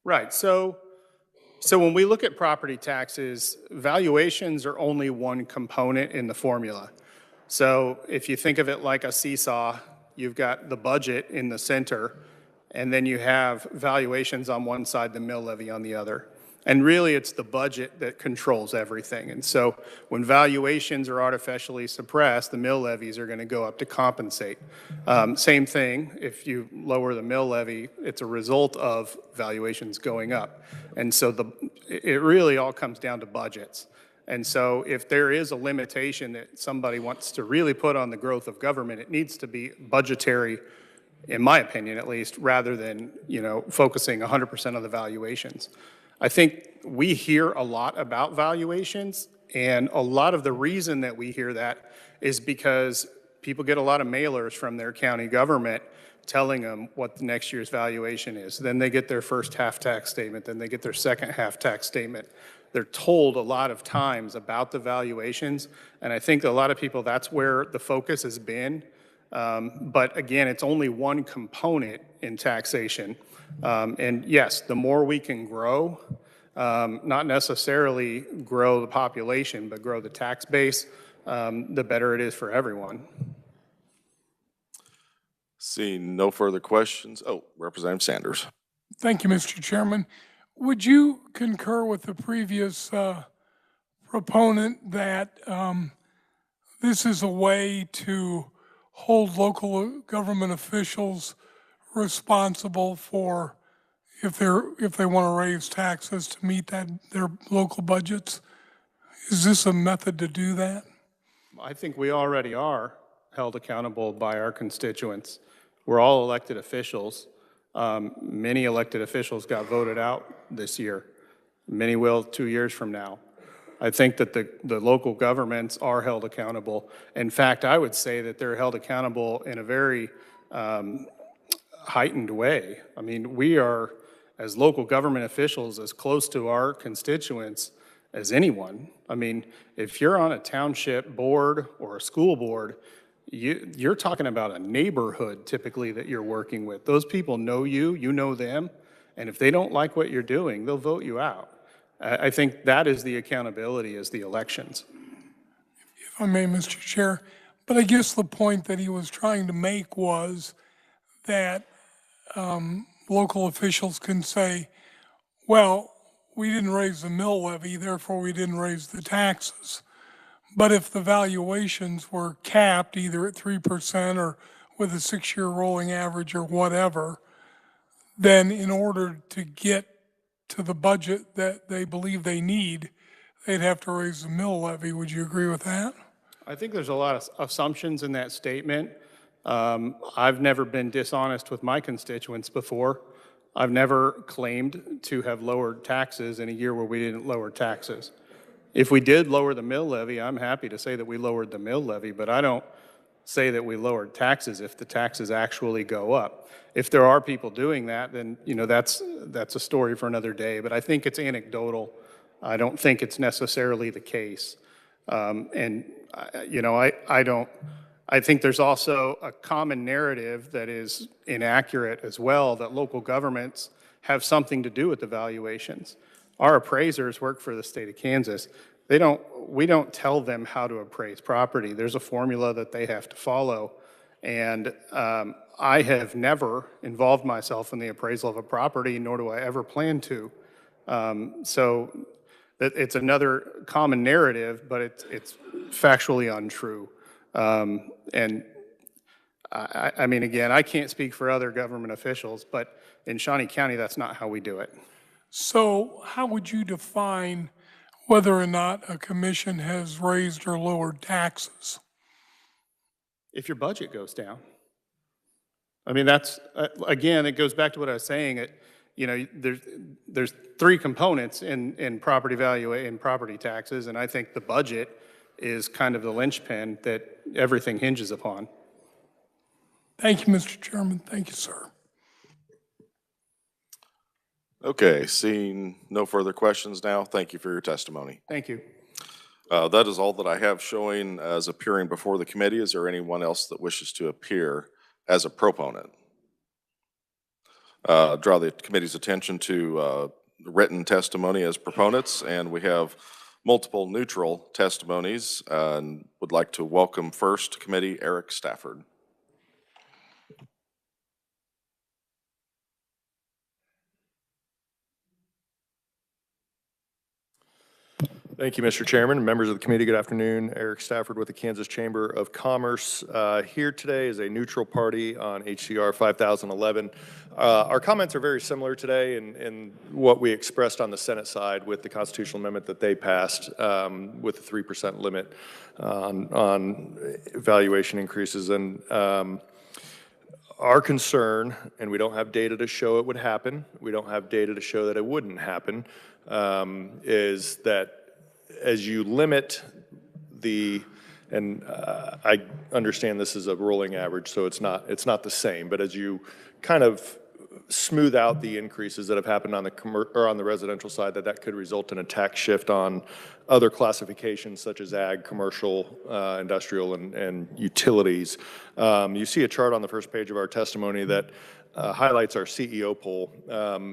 Right. So when we look at property taxes, valuations are only one component in the formula. So if you think of it like a seesaw, you've got the budget in the center, and then you have valuations on one side, the mill levy on the other. And really, it's the budget that controls everything. And so when valuations are artificially suppressed, the mill levies are going to go up to compensate. Same thing, if you lower the mill levy, it's a result of valuations going up. And so it really all comes down to budgets. And so if there is a limitation that somebody wants to really put on the growth of government, it needs to be budgetary, in my opinion at least, rather than, focusing 100% on the valuations. I think we hear a lot about valuations, and a lot of the reason that we hear that is because people get a lot of mailers from their county government telling them what the next year's valuation is. Then they get their first half tax statement, then they get their second half tax statement. They're told a lot of times about the valuations, and I think a lot of people, that's where the focus has been. But again, it's only one component in taxation. And yes, the more we can grow, not necessarily grow the population, but grow the tax base, the better it is for everyone. Seeing no further questions. Oh, Representative Sanders. Thank you, Mr. Chairman. Would you concur with the previous proponent that this is a way to hold local government officials responsible for if they want to raise taxes to meet their local budgets? Is this a method to do that? I think we already are held accountable by our constituents. We're all elected officials. Many elected officials got voted out this year. Many will 2 years from now. I think that the local governments are held accountable. In fact, I would say that they're held accountable in a very heightened way. I mean, we are, as local government officials, as close to our constituents as anyone. I mean, if you're on a township board or a school board, you're talking about a neighborhood typically that you're working with. Those people know you, you know them, and if they don't like what you're doing, they'll vote you out. I think that is the accountability as the elections. If I may, Mr. Chair, but I guess the point that he was trying to make was that local officials can say, well, we didn't raise the mill levy, therefore we didn't raise the taxes. But if the valuations were capped either at 3% or with a 6-year rolling average or whatever, then in order to get to the budget that they believe they need, they'd have to raise the mill levy. Would you agree with that? I think there's a lot of assumptions in that statement. I've never been dishonest with my constituents before. I've never claimed to have lowered taxes in a year where we didn't lower taxes. If we did lower the mill levy, I'm happy to say that we lowered the mill levy, but I don't say that we lowered taxes if the taxes actually go up. If there are people doing that, then that's a story for another day, but I think it's anecdotal. I don't think it's necessarily the case. I think there's also a common narrative that is inaccurate as well, that local governments have something to do with the valuations. Our appraisers work for the state of Kansas. We don't tell them how to appraise property. There's a formula that they have to follow. And I have never involved myself in the appraisal of a property, nor do I ever plan to. So it's another common narrative, but it's factually untrue. And I mean, again, I can't speak for other government officials, but in Shawnee County, that's not how we do it. So how would you define whether or not a commission has raised or lowered taxes? If your budget goes down. I mean, that's, again, it goes back to what I was saying. There's three components in property value and property taxes, and I think the budget is kind of the linchpin that everything hinges upon. Thank you, Mr. Chairman. Thank you, sir. Okay, seeing no further questions now, thank you for your testimony. Thank you. That is all that I have showing as appearing before the committee. Is there anyone else that wishes to appear as a proponent? Draw the committee's attention to written testimony as proponents, and we have multiple neutral testimonies, and would like to welcome first to committee Eric Stafford. Thank you, Mr. Chairman. Members of the committee, good afternoon. Eric Stafford with the Kansas Chamber of Commerce. Here today is a neutral party on HCR 5011. Our comments are very similar today in what we expressed on the Senate side with the constitutional amendment that they passed with the 3% limit on valuation increases. And our concern, and we don't have data to show it would happen, we don't have data to show that it wouldn't happen, is that as you limit and I understand this is a rolling average, so it's not the same, but as you kind of smooth out the increases that have happened on the residential side, that could result in a tax shift on other classifications such as ag, commercial, industrial, and utilities. You see a chart on the first page of our testimony that highlights our CEO poll.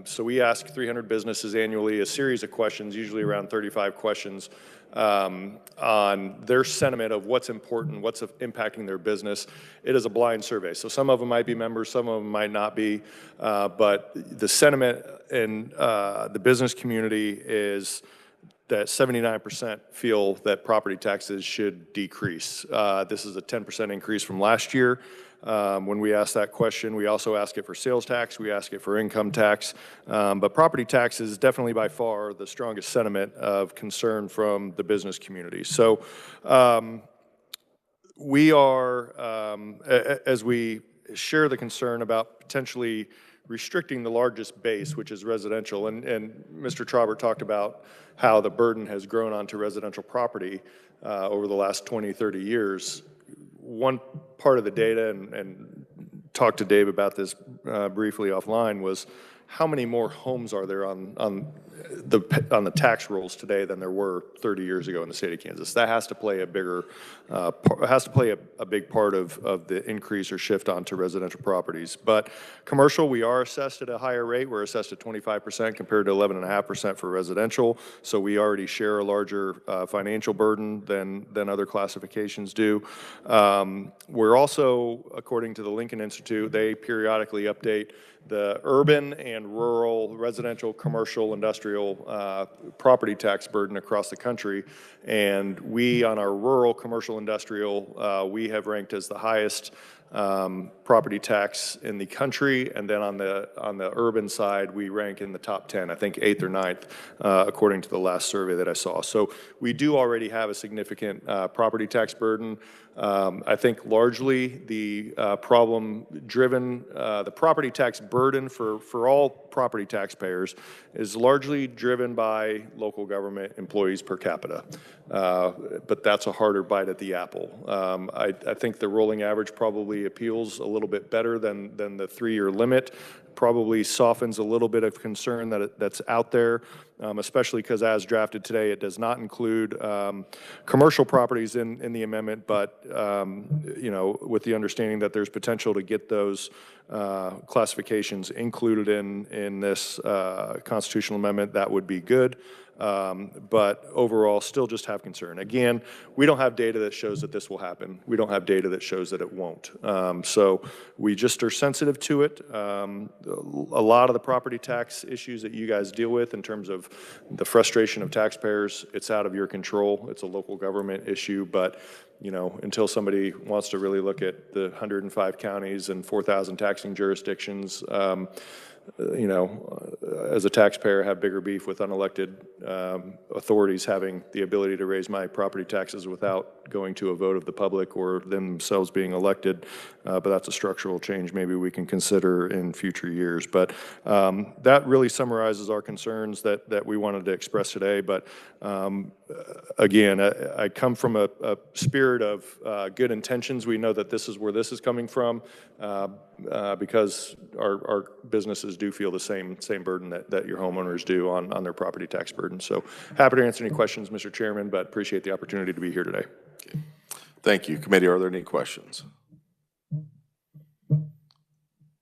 So we ask 300 businesses annually a series of questions, usually around 35 questions, on their sentiment of what's important, what's impacting their business. It is a blind survey. So some of them might be members, some of them might not be, but the sentiment in the business community is that 79% feel that property taxes should decrease. This is a 10% increase from last year. When we ask that question, we also ask it for sales tax, we ask it for income tax, but property tax is definitely by far the strongest sentiment of concern from the business community. So we are, as we share the concern about potentially restricting the largest base, which is residential, and Mr. Traubert talked about how the burden has grown onto residential property over the last 20, 30 years. One part of the data, and talked to Dave about this briefly offline, was how many more homes are there on the tax rolls today than there were 30 years ago in the state of Kansas. That has to play a bigger, a big part of the increase or shift onto residential properties. But commercial, we are assessed at a higher rate. We're assessed at 25% compared to 11.5% for residential. So we already share a larger financial burden than other classifications do. We're also, according to the Lincoln Institute, they periodically update the urban and and rural, residential, commercial, industrial property tax burden across the country. And we, on our rural, commercial, industrial, we have ranked as the highest property tax in the country, and then on the urban side, we rank in the top 10, I think 8th or 9th, according to the last survey that I saw. So we do already have a significant property tax burden. I think largely the problem-driven, the property tax burden for all property taxpayers is largely driven by local government employees per capita. But that's a harder bite at the apple. I think the rolling average probably appeals a little bit better than the 3-year limit, probably softens a little bit of concern that's out there, especially because as drafted today, it does not include commercial properties in the amendment, but you know, with the understanding that there's potential to get those classifications included in this constitutional amendment, that would be good. But overall, still just have concern. Again, we don't have data that shows that this will happen. We don't have data that shows that it won't. So we just are sensitive to it. A lot of the property tax issues that you guys deal with in terms of the frustration of taxpayers, it's out of your control. It's a local government issue, but you know, until somebody wants to really look at the 105 counties and 4,000 taxing jurisdictions, you know, as a taxpayer, have bigger beef with unelected authorities having the ability to raise my property taxes without going to a vote of the public or themselves being elected. But that's a structural change maybe we can consider in future years. But that really summarizes our concerns that we wanted to express today. But again, I come from a spirit of good intentions. We know that this is where this is coming from because our businesses do feel the same burden that your homeowners do on their property tax burden. So happy to answer any questions, Mr. Chairman, but appreciate the opportunity to be here today. Okay. Thank you. Committee, are there any questions?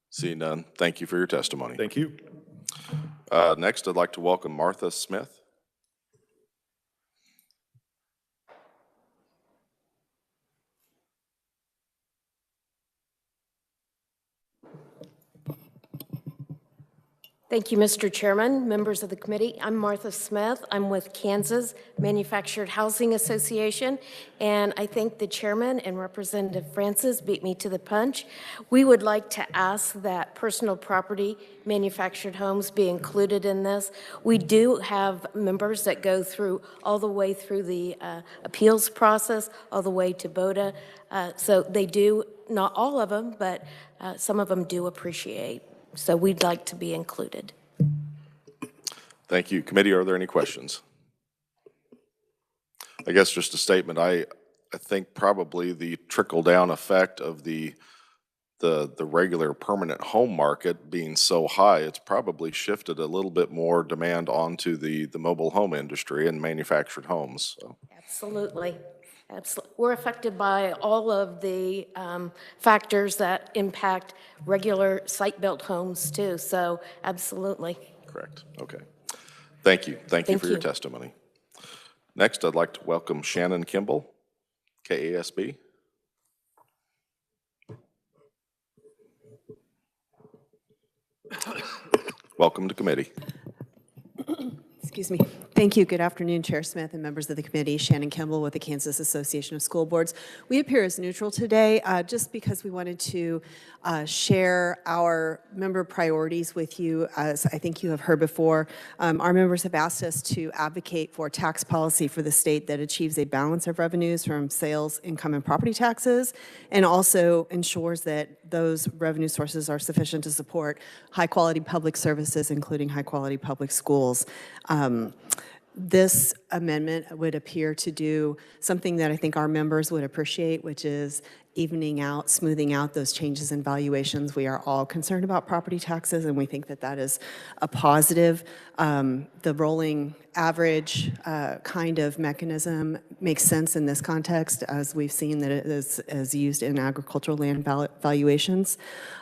Seeing none, thank you for your testimony. Thank you. Next, I'd like to welcome Martha Smith. Thank you, Mr. Chairman, members of the committee. I'm Martha Smith. I'm with Kansas Manufactured Housing Association, and I think the chairman and Representative Francis beat me to the punch. We would like to ask that personal property manufactured homes be included in this. We do have members that go through all the way through the appeals process, all the way to BOTA. So they do, not all of them, but some of them do appreciate. So we'd like to be included. Thank you. Committee, are there any questions? I guess just a statement. I think probably the trickle-down effect of the regular permanent home market being so high, it's probably shifted a little bit more demand onto the mobile home industry and manufactured homes. So. Absolutely. Absolutely. We're affected by all of the factors that impact regular site-built homes too, so absolutely. Correct. Okay. Thank you. Thank you for your testimony. Next, I'd like to welcome Shannon Kimball, KASB. Welcome to committee. Excuse me. Thank you. Good afternoon, Chair Smith and members of the committee. Shannon Kimball with the Kansas Association of School Boards. We appear as neutral today just because we wanted to share our member priorities with you. As I think you have heard before, our members have asked us to advocate for tax policy for the state that achieves a balance of revenues from sales, income, and property taxes, and also ensures that those revenue sources are sufficient to support high-quality public services, including high-quality public schools. This amendment would appear to do something that I think our members would appreciate, which is evening out, smoothing out those changes in valuations. We are all concerned about property taxes, and we think that that is a positive. The rolling average kind of mechanism makes sense in this context, as we've seen that it is used in agricultural land valuations.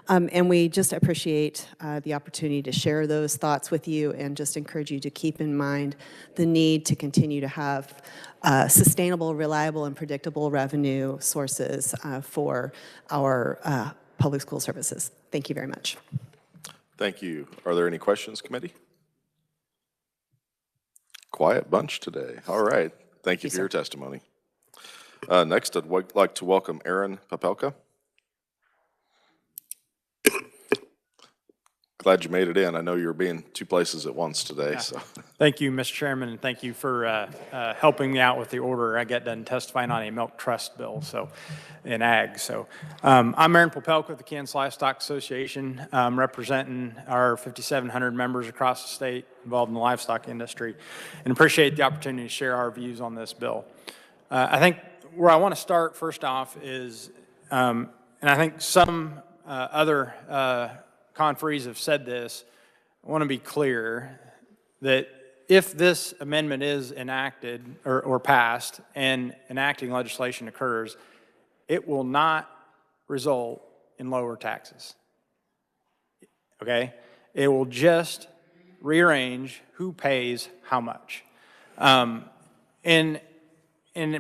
And we just appreciate the opportunity to share those thoughts with you and just encourage you to keep in mind the need to continue to have sustainable, reliable, and predictable revenue sources for our public school services. Thank you very much. Thank you. Are there any questions, committee? Quiet bunch today. All right. Thank you for your testimony. Next, I'd like to welcome Aaron Popelka. Glad you made it in. I know you were being two places at once today. So, Thank you, Mr. Chairman, and thank you for helping me out with the order. I got done testifying on a milk trust bill, so in ag. So I'm Aaron Popelka with the Kansas Livestock Association, representing our 5,700 members across the state involved in the livestock industry, and appreciate the opportunity to share our views on this bill. I think where I want to start first off is, and I think some other conferees have said this, I want to be clear that if this amendment is enacted or passed and enacting legislation occurs, it will not result in lower taxes. Okay? It will just rearrange who pays how much. And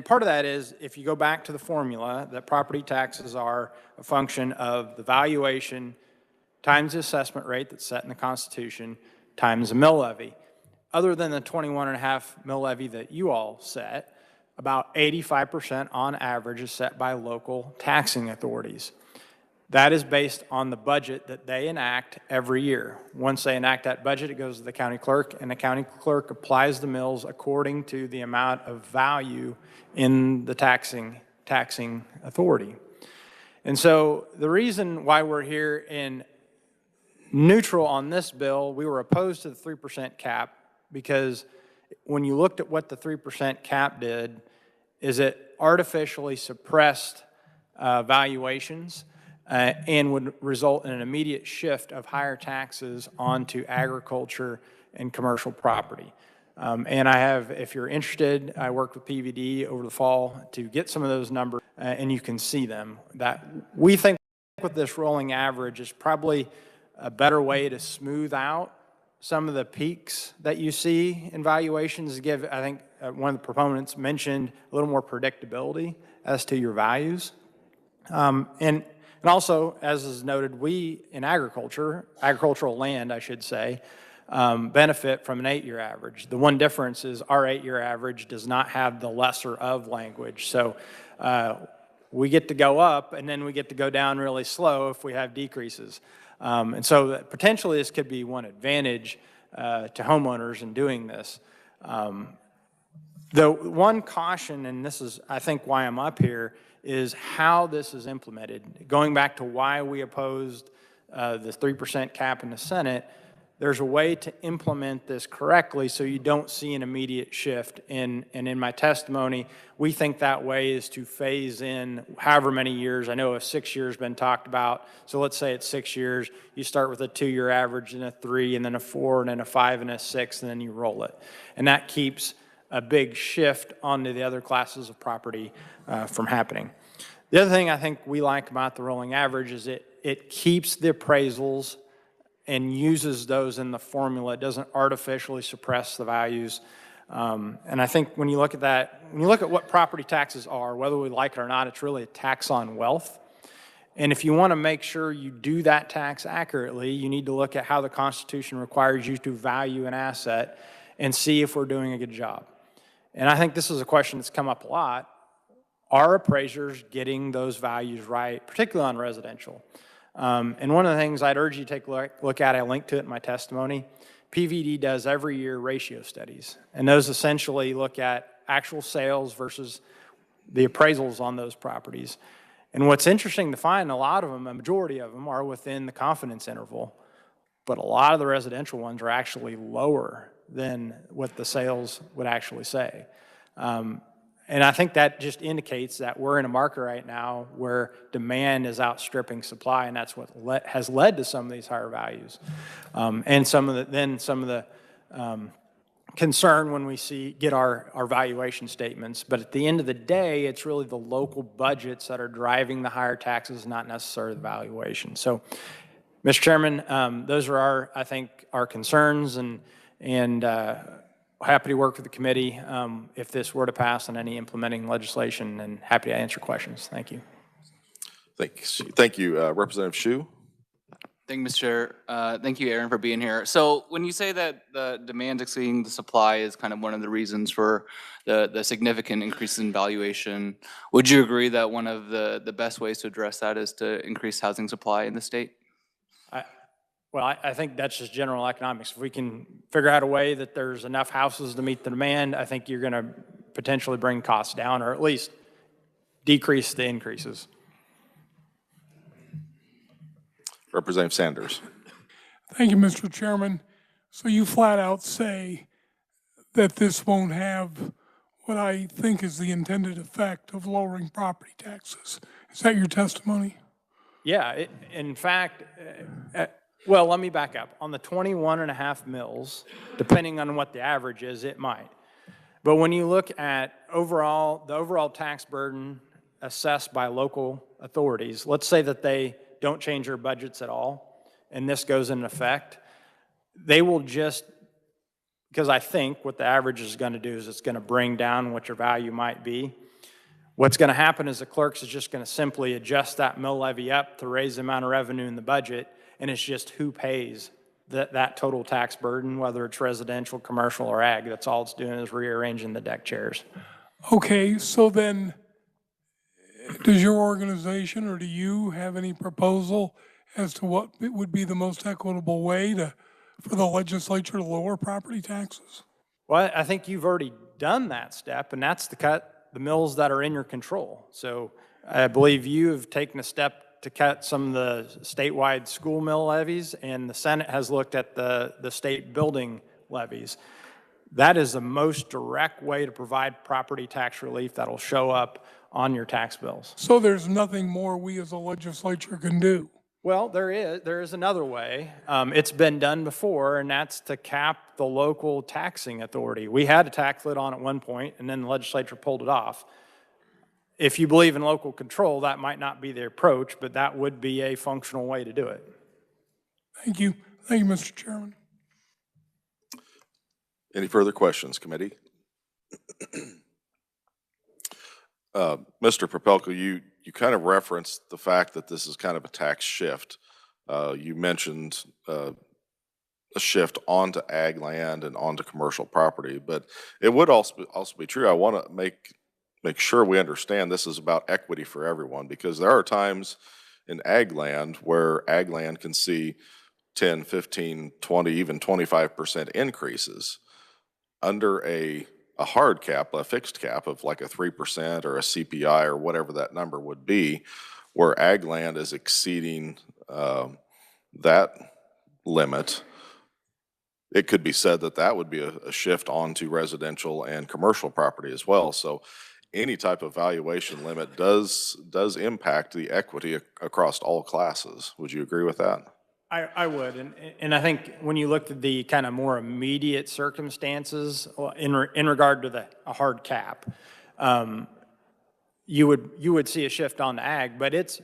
part of that is, if you go back to the formula, that property taxes are a function of the valuation times the assessment rate that's set in the Constitution times the mill levy. Other than the 21.5 mill levy that you all set, about 85% on average is set by local taxing authorities. That is based on the budget that they enact every year. Once they enact that budget, it goes to the county clerk, and the county clerk applies the mills according to the amount of value in the taxing authority. And so the reason why we're here in neutral on this bill, we were opposed to the 3% cap because when you looked at what the 3% cap did, is it artificially suppressed valuations and would result in an immediate shift of higher taxes onto agriculture and commercial property. And I have, if you're interested, I worked with PVD over the fall to get some of those numbers, and you can see them. That we think with this rolling average is probably a better way to smooth out some of the peaks that you see in valuations. Give, I think one of the proponents mentioned a little more predictability as to your values. And also, as is noted, we in agricultural land, I should say, benefit from an 8-year average. The one difference is our 8-year average does not have the lesser of language. So we get to go up, and then we get to go down really slow if we have decreases. And so potentially this could be one advantage to homeowners in doing this. The one caution, and this is, I think, why I'm up here, is how this is implemented. Going back to why we opposed the 3% cap in the Senate, there's a way to implement this correctly so you don't see an immediate shift. And in my testimony, we think that way is to phase in however many years. I know a 6 year has been talked about. So let's say it's 6 years. You start with a 2-year average and a 3 and then a 4 and then a 5 and a 6 and then you roll it. And that keeps a big shift onto the other classes of property from happening. The other thing I think we like about the rolling average is it keeps the appraisals and uses those in the formula. It doesn't artificially suppress the values. And I think when you look at that, when you look at what property taxes are, whether we like it or not, it's really a tax on wealth. And if you want to make sure you do that tax accurately, you need to look at how the Constitution requires you to value an asset and see if we're doing a good job. And I think this is a question that's come up a lot. Are appraisers getting those values right, particularly on residential? And one of the things I'd urge you to take a look at, I linked to it in my testimony, PVD does every year ratio studies. And those essentially look at actual sales versus the appraisals on those properties. And what's interesting to find, a lot of them, a majority of them, are within the confidence interval. But a lot of the residential ones are actually lower than what the sales would actually say. And I think that just indicates that we're in a market right now where demand is outstripping supply, and that's what has led to some of these higher values. And some of the concern when we get our valuation statements. But at the end of the day, it's really the local budgets that are driving the higher taxes, not necessarily the valuation. So, Mr. Chairman, those are I think our concerns, and happy to work with the committee if this were to pass on any implementing legislation, and happy to answer questions. Thank you. Thank you. Representative Hsu. Thank you, Aaron, for being here. So when you say that the demand exceeding the supply is kind of one of the reasons for the significant increase in valuation, would you agree that one of the best ways to address that is to increase housing supply in the state? I think that's just general economics. If we can figure out a way that there's enough houses to meet the demand, I think you're going to potentially bring costs down or at least decrease the increases. Representative Sanders. Thank you, Mr. Chairman. So you flat out say that this won't have what I think is the intended effect of lowering property taxes. Is that your testimony? Yeah, in fact, well, let me back up. On the 21.5 mills, depending on what the average is, it might. But when you look at the overall tax burden assessed by local authorities, let's say that they don't change their budgets at all, and this goes into effect, they will just, because I think what the average is going to do is it's going to bring down what your value might be. What's going to happen is the clerks is just going to simply adjust that mill levy up to raise the amount of revenue in the budget, and it's just who pays that total tax burden, whether it's residential, commercial, or ag. That's all it's doing is rearranging the deck chairs. Okay, so then does your organization or do you have any proposal as to what would be the most equitable way for the legislature to lower property taxes? Well, I think you've already done that step, and that's to cut the mills that are in your control. So I believe you have taken a step to cut some of the statewide school mill levies, and the Senate has looked at the state building levies. That is the most direct way to provide property tax relief that'll show up on your tax bills. So there's nothing more we as a legislature can do? Well, there is another way. It's been done before, and that's to cap the local taxing authority. We had a tax lid on at one point, and then the legislature pulled it off. If you believe in local control, that might not be the approach, but that would be a functional way to do it. Thank you. Thank you, Mr. Chairman. Any further questions, committee? Mr. Propelko, you kind of referenced the fact that this is kind of a tax shift. You mentioned a shift onto ag land and onto commercial property, but it would also be true. I want to make sure we understand this is about equity for everyone, because there are times in ag land where ag land can see 10, 15, 20, even 25% increases. Under a hard cap, a fixed cap of like a 3% or a CPI or whatever that number would be, where ag land is exceeding that limit, it could be said that that would be a shift onto residential and commercial property as well. So any type of valuation limit does impact the equity across all classes. Would you agree with that? I would, and I think when you looked at the kind of more immediate circumstances in regard to a hard cap, you would see a shift on ag, but it's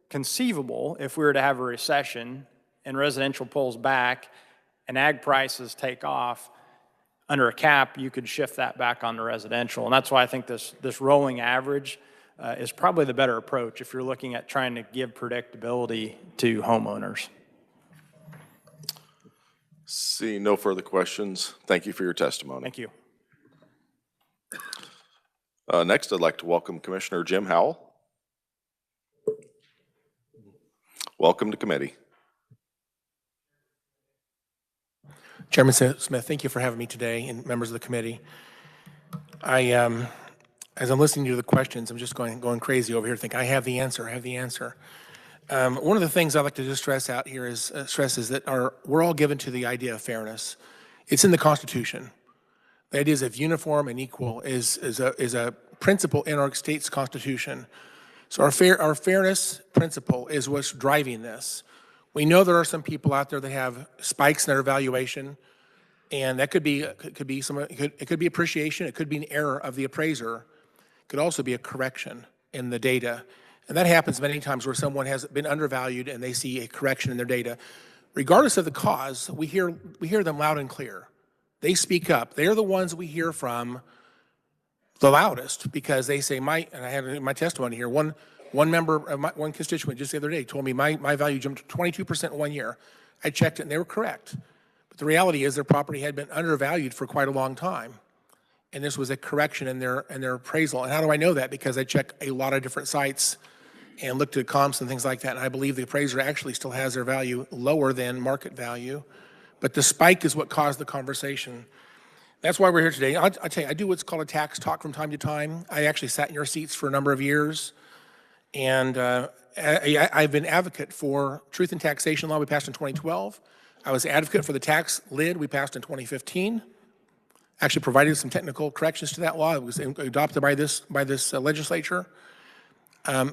conceivable if we were to have a recession and residential pulls back and ag prices take off, under a cap, you could shift that back onto residential. And that's why I think this rolling average is probably the better approach if you're looking at trying to give predictability to homeowners. Seeing no further questions, thank you for your testimony. Thank you. Next, I'd like to welcome Commissioner Jim Howell. Welcome to committee. Chairman Smith, thank you for having me today and members of the committee. As I'm listening to the questions, I'm just going crazy over here thinking, I have the answer. One of the things I'd like to just stress out here is that we're all given to the idea of fairness. It's in the Constitution. The idea of uniform and equal is a principle in our state's Constitution. So our fairness principle is what's driving this. We know there are some people out there that have spikes in their evaluation, and that could be appreciation, it could be an error of the appraiser, it could also be a correction in the data. And that happens many times where someone has been undervalued and they see a correction in their data. Regardless of the cause, we hear them loud and clear. They speak up. They're the ones we hear from the loudest, because they say, and I had in my testimony here, one One member, one constituent just the other day told me my value jumped 22% in 1 year. I checked it and they were correct. But the reality is their property had been undervalued for quite a long time. And this was a correction in their appraisal. And how do I know that? Because I check a lot of different sites and looked at comps and things like that. And I believe the appraiser actually still has their value lower than market value. But the spike is what caused the conversation. That's why we're here today. I'll tell you, I do what's called a tax talk from time to time. I actually sat in your seats for a number of years. And I've been advocate for truth in taxation law we passed in 2012. I was advocate for the tax lid we passed in 2015. Actually provided some technical corrections to that law. It was adopted by this legislature.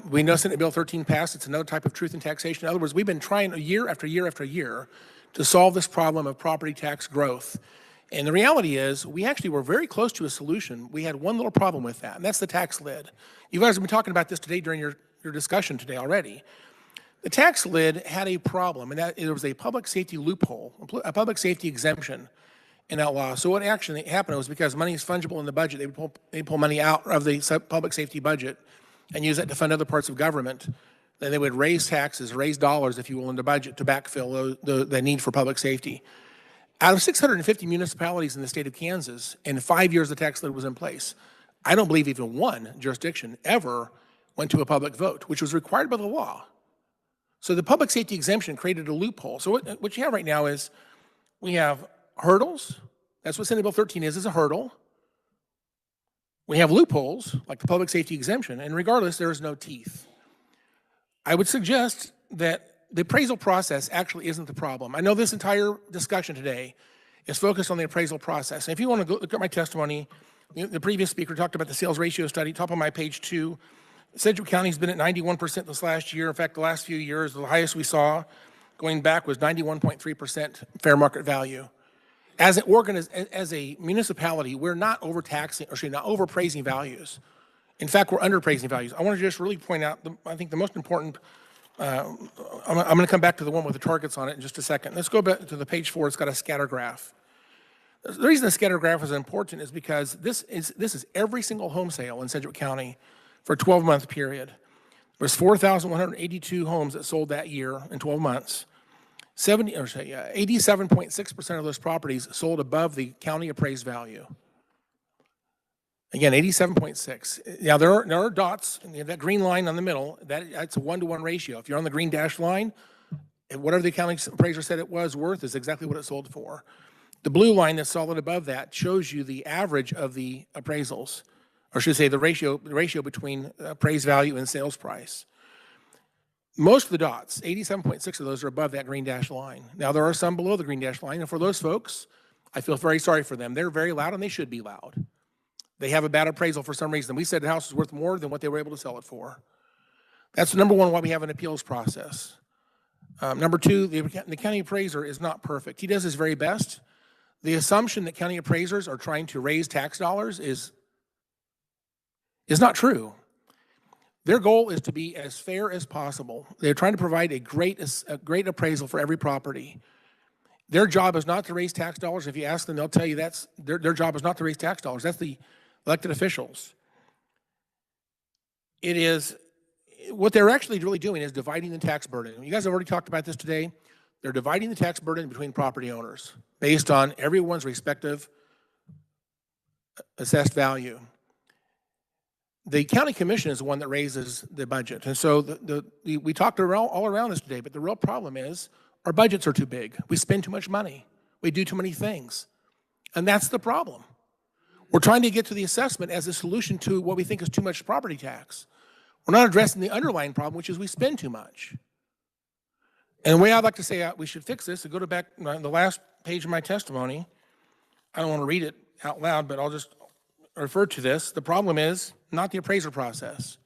We know Senate Bill 13 passed. It's another type of truth in taxation. In other words, we've been trying year after year after year to solve this problem of property tax growth. And the reality is, we actually were very close to a solution. We had one little problem with that, and that's the tax lid. You guys have been talking about this today during your discussion today already. The tax lid had a problem, and that there was a public safety loophole, a public safety exemption in that law. So what actually happened was because money is fungible in the budget, they'd pull money out of the public safety budget and use that to fund other parts of government. Then they would raise taxes, raise dollars, if you will, in the budget to backfill the need for public safety. Out of 650 municipalities in the state of Kansas, in 5 years the tax lid was in place, I don't believe even one jurisdiction ever went to a public vote, which was required by the law. So the public safety exemption created a loophole. So what you have right now is we have hurdles. That's what Senate Bill 13 is a hurdle. We have loopholes, like the public safety exemption, and regardless, there is no teeth. I would suggest that the appraisal process actually isn't the problem. I know this entire discussion today is focused on the appraisal process. And if you want to look at my testimony, the previous speaker talked about the sales ratio study, top of my page 2. Sedgwick County's been at 91% this last year. In fact, the last few years, the highest we saw going back was 91.3% fair market value. As a municipality, we're not overtaxing, or not overpraising values. In fact, we're underpraising values. I want to just really point out, I think the most important, I'm going to come back to the one with the targets on it in just a second. Let's go back to the page 4. It's got a scatter graph. The reason the scatter graph is important is because this is every single home sale in Sedgwick County for a 12-month period. There's 4,182 homes that sold that year in 12 months. 87.6% of those properties sold above the county appraised value. Again, 87.6. Now, there are dots, and that green line on the middle, that's a 1-to-1 ratio. If you're on the green dashed line, whatever the county appraiser said it was worth is exactly what it sold for. The blue line that's solid above that shows you the average of the appraisals, or I should say the ratio between appraised value and sales price. Most of the dots, 87.6 of those, are above that green dash line. Now, there are some below the green dash line, and for those folks, I feel very sorry for them. They're very loud, and they should be loud. They have a bad appraisal for some reason. We said the house is worth more than what they were able to sell it for. That's number one, why we have an appeals process. Number two, the county appraiser is not perfect. He does his very best. The assumption that county appraisers are trying to raise tax dollars is not true. Their goal is to be as fair as possible. They're trying to provide a great appraisal for every property. Their job is not to raise tax dollars. If you ask them, they'll tell you that's their job is not to raise tax dollars. That's the elected officials. It is, what they're actually really doing is dividing the tax burden. You guys have already talked about this today. They're dividing the tax burden between property owners based on everyone's respective assessed value. The county commission is the one that raises the budget. And so we talked all around this today, but the real problem is our budgets are too big. We spend too much money. We do too many things. And that's the problem. We're trying to get to the assessment as a solution to what we think is too much property tax. We're not addressing the underlying problem, which is we spend too much. And the way I'd like to say we should fix this, and go to back the last page of my testimony. I don't want to read it out loud, but I'll just refer to this. The problem is not the appraiser process.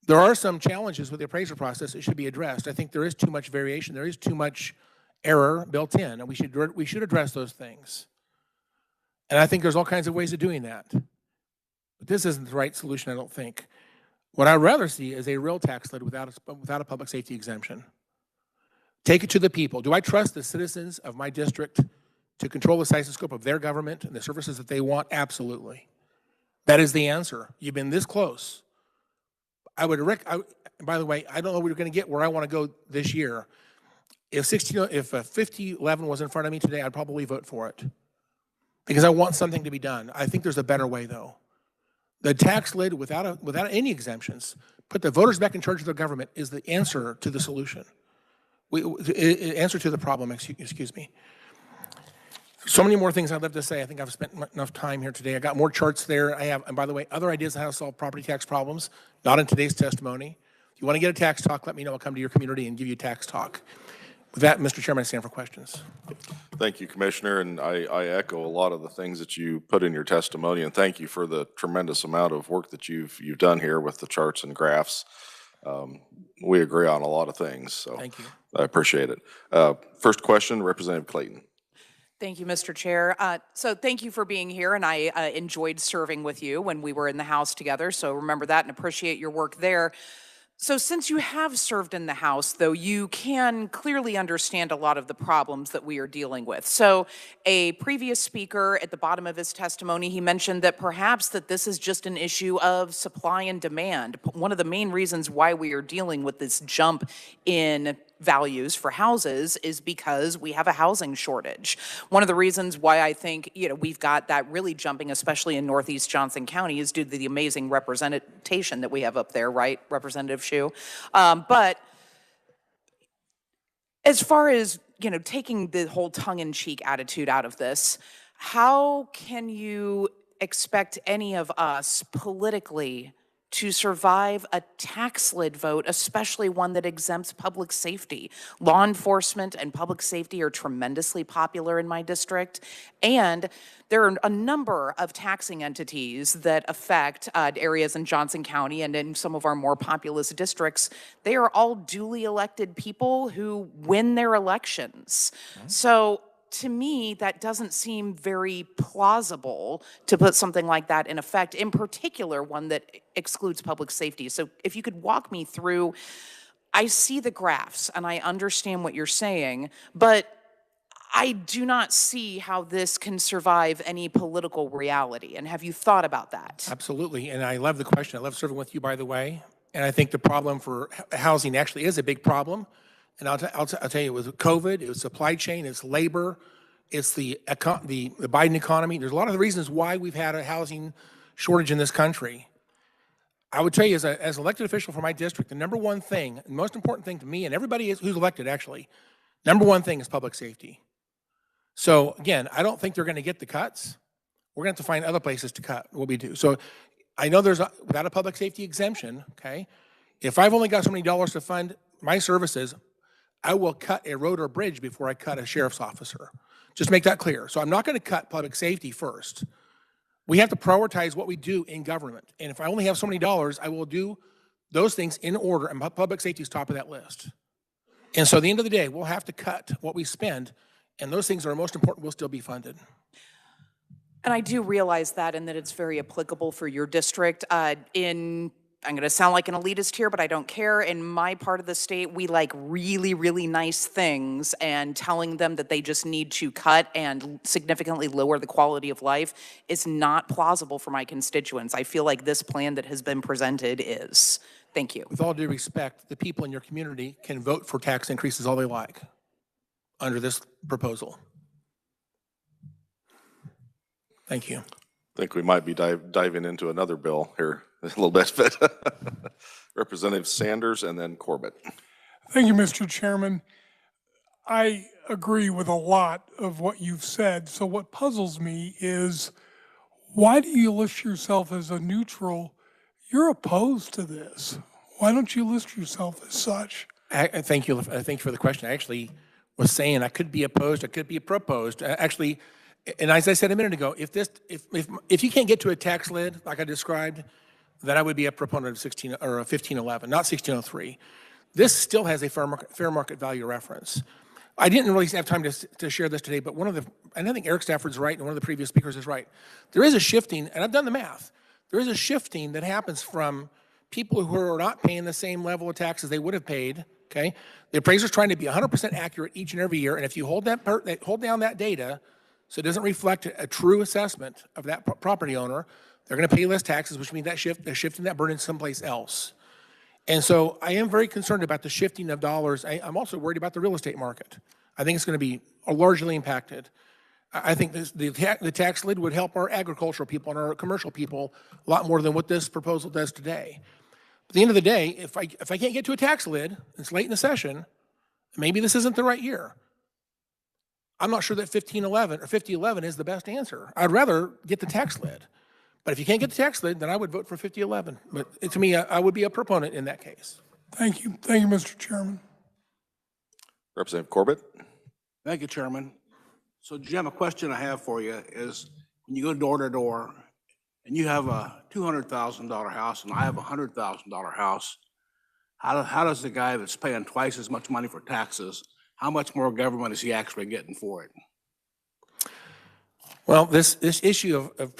There are some challenges with the appraiser process that should be addressed. I think there is too much variation. There is too much error built in, and we should address those things. And I think there's all kinds of ways of doing that. But this isn't the right solution, I don't think. What I'd rather see is a real tax lid without a public safety exemption. Take it to the people. Do I trust the citizens of my district to control the size and scope of their government and the services that they want? Absolutely. That is the answer. You've been this close. by the way, I don't know what we're going to get where I want to go this year. If 5011 was in front of me today, I'd probably vote for it because I want something to be done. I think there's a better way, though. The tax lid without any exemptions, put the voters back in charge of their government is the answer to the solution. Answer to the problem, excuse me. So many more things I'd love to say. I think I've spent enough time here today. I got more charts there. I have, and by the way, other ideas on how to solve property tax problems, not in today's testimony. If you want to get a tax talk, let me know. I'll come to your community and give you a tax talk. With that, Mr. Chairman, I stand for questions. Thank you, Commissioner, and I echo a lot of the things that you put in your testimony, and thank you for the tremendous amount of work that you've done here with the charts and graphs. We agree on a lot of things, so thank you. I appreciate it. First question, Representative Clayton. Thank you, Mr. Chair. So thank you for being here, and I enjoyed serving with you when we were in the House together, so remember that and appreciate your work there. So since you have served in the House, though, you can clearly understand a lot of the problems that we are dealing with. So a previous speaker at the bottom of his testimony, he mentioned that perhaps that this is just an issue of supply and demand. One of the main reasons why we are dealing with this jump in values for houses is because we have a housing shortage. One of the reasons why I think, we've got that really jumping, especially in Northeast Johnson County, is due to the amazing representation that we have up there, right, Representative Hsu? But as far as, taking the whole tongue-in-cheek attitude out of this, how can you expect any of us politically to survive a tax lid vote, especially one that exempts public safety? Law enforcement and public safety are tremendously popular in my district, and there are a number of taxing entities that affect areas in Johnson County and in some of our more populous districts. They are all duly elected people who win their elections. So to me, that doesn't seem very plausible to put something like that in effect, in particular, one that excludes public safety. So if you could walk me through, I see the graphs and I understand what you're saying, but I do not see how this can survive any political reality. And have you thought about that? Absolutely, and I love the question. I love serving with you, by the way. And I think the problem for housing actually is a big problem. And I'll tell you, with COVID, it was supply chain, it's labor, it's the Biden economy. There's a lot of the reasons why we've had a housing shortage in this country. I would tell you, as an elected official for my district, the number one thing, the most important thing to me and everybody who's elected, actually, number one thing is public safety. So again, I don't think they're going to get the cuts. We're going to have to find other places to cut what we do. So I know without a public safety exemption, okay, if I've only got so many dollars to fund my services, I will cut a road or bridge before I cut a sheriff's officer. Just make that clear. So I'm not going to cut public safety first. We have to prioritize what we do in government. And if I only have so many dollars, I will do those things in order, and public safety is top of that list. And so at the end of the day, we'll have to cut what we spend, and those things that are most important will still be funded. And I do realize that, and that it's very applicable for your district. I'm going to sound like an elitist here, but I don't care. In my part of the state, we like really, really nice things, and telling them that they just need to cut and significantly lower the quality of life is not plausible for my constituents. I feel like this plan that has been presented is. Thank you. With all due respect, the people in your community can vote for tax increases all they like under this proposal. Thank you. I think we might be diving into another bill here a little bit, but Representative Sanders and then Corbett. Thank you, Mr. Chairman. I agree with a lot of what you've said. So what puzzles me is, why do you list yourself as a neutral? You're opposed to this. Why don't you list yourself as such? Thank you for the question. I actually was saying I could be opposed, I could be proposed. Actually, and as I said a minute ago, if you can't get to a tax lid like I described, then I would be a proponent of 1511, not 1603. This still has a fair market value reference. I didn't really have time to share this today, but and I think Eric Stafford's right, and one of the previous speakers is right. There is a shifting, and I've done the math. There is a shifting that happens from people who are not paying the same level of taxes they would have paid. Okay, the appraiser's trying to be 100% accurate each and every year, and if you hold down that data, so it doesn't reflect a true assessment of that property owner, they're going to pay less taxes, which means they're shifting that burden someplace else. And so I am very concerned about the shifting of dollars. I'm also worried about the real estate market. I think it's going to be largely impacted. I think the tax lid would help our agricultural people and our commercial people a lot more than what this proposal does today. At the end of the day, if I can't get to a tax lid, it's late in the session, maybe this isn't the right year. I'm not sure that 1511 or 5011 is the best answer. I'd rather get the tax lid. But if you can't get the tax lid, then I would vote for 5011. But to me, I would be a proponent in that case. Thank you. Thank you, Mr. Chairman. Representative Corbett. Thank you, Chairman. So Jim, a question I have for you is when you go door to door and you have a $200,000 house and I have a $100,000 house, how does the guy that's paying twice as much money for taxes, how much more government is he actually getting for it? Well, this issue of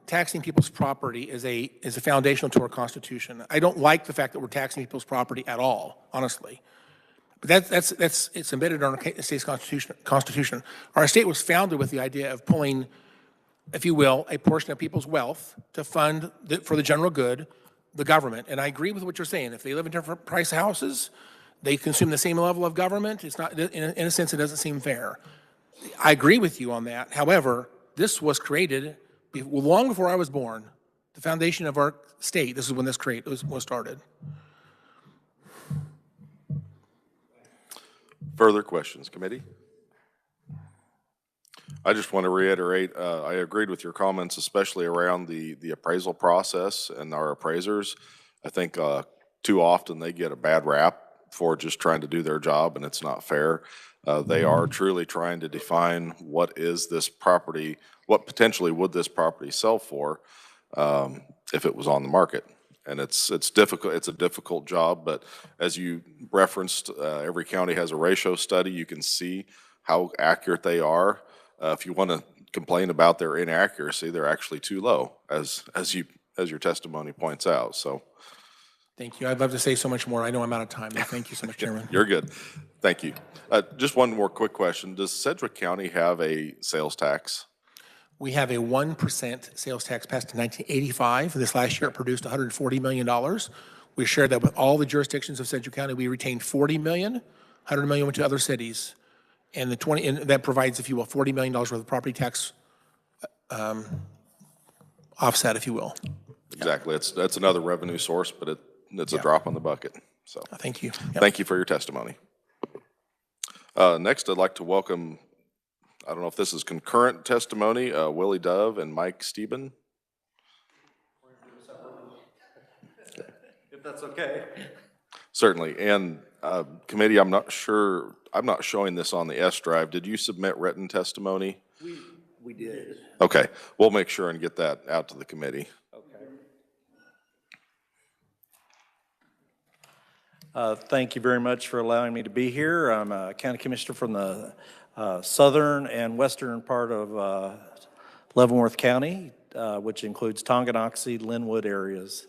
taxing people's property is a foundational to our Constitution. I don't like the fact that we're taxing people's property at all, honestly. But it's embedded in our state's Constitution. Our state was founded with the idea of pulling, if you will, a portion of people's wealth to fund for the general good, the government. And I agree with what you're saying. If they live in different price houses, they consume the same level of government. It's not, in a sense, it doesn't seem fair. I agree with you on that. However, this was created long before I was born. The foundation of our state, this is when this was started. Further questions, committee? I just want to reiterate, I agreed with your comments, especially around the appraisal process and our appraisers. I think too often they get a bad rap for just trying to do their job, and it's not fair. They are truly trying to define what is this property, what potentially would this property sell for if it was on the market. And it's difficult. It's a difficult job, but as you referenced, every county has a ratio study. You can see how accurate they are. If you want to complain about their inaccuracy, they're actually too low, as your testimony points out. So, thank you. I'd love to say so much more. I know I'm out of time. Thank you so much, Chairman. You're good. Thank you. Just one more quick question. Does Sedgwick County have a sales tax? We have a 1% sales tax passed in 1985. This last year it produced $140 million. We shared that with all the jurisdictions of Sedgwick County. We retained $40 million, $100 million went to other cities. And that provides, if you will, $40 million worth of property tax offset, if you will. Exactly. That's another revenue source, but it's a drop on the bucket. So thank you. Thank you for your testimony. Next, I'd like to welcome, I don't know if this is concurrent testimony, Willie Dove and Mike Steben. If that's okay. Certainly. And committee, I'm not showing this on the S drive. Did you submit written testimony? We did. Okay. We'll make sure and get that out to the committee. Thank you very much for allowing me to be here. I'm a county commissioner from the southern and western part of Leavenworth County, which includes Tonganoxie, Linwood areas.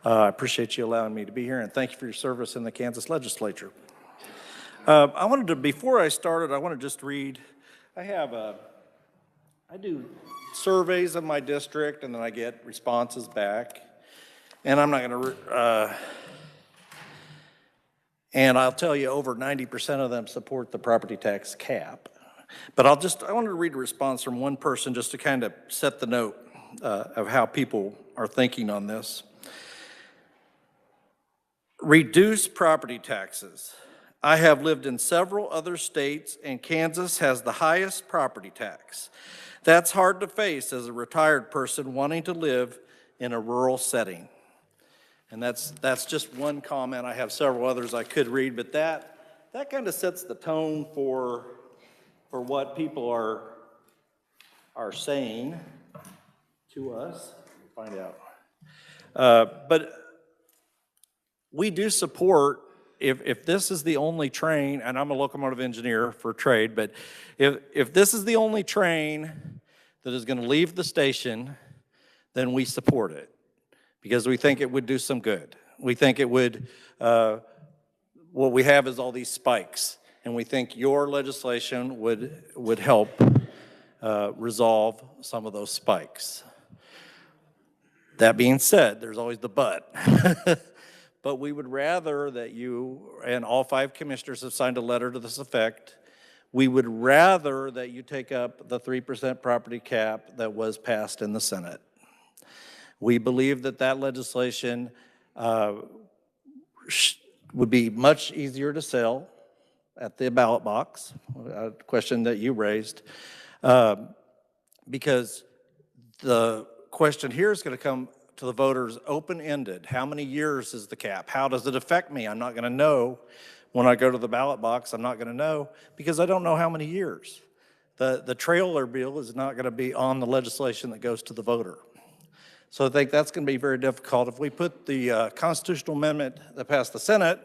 I appreciate you allowing me to be here, and thank you for your service in the Kansas Legislature. Before I started, I want to just read, I do surveys of my district, and then I get responses back, and I'm not going to, and I'll tell you over 90% of them support the property tax cap. But I wanted to read a response from one person just to kind of set the note of how people are thinking on this. Reduce property taxes. I have lived in several other states, and Kansas has the highest property tax. That's hard to face as a retired person wanting to live in a rural setting. And that's just one comment. I have several others I could read, but that kind of sets the tone for what people are saying to us. Find out. But we do support, if this is the only train, and I'm a locomotive engineer for trade, but if this is the only train that is going to leave the station, then we support it because we think it would do some good. We think it would, what we have is all these spikes, and we think your legislation would help resolve some of those spikes. That being said, there's always the but. but we would rather that you, and all 5 commissioners have signed a letter to this effect, we would rather that you take up the 3% property cap that was passed in the Senate. We believe that that legislation would be much easier to sell at the ballot box, a question that you raised, because the question here is going to come to the voters open-ended. How many years is the cap? How does it affect me? I'm not going to know. When I go to the ballot box, I'm not going to know because I don't know how many years. The trailer bill is not going to be on the legislation that goes to the voter. So I think that's going to be very difficult. If we put the constitutional amendment that passed the Senate,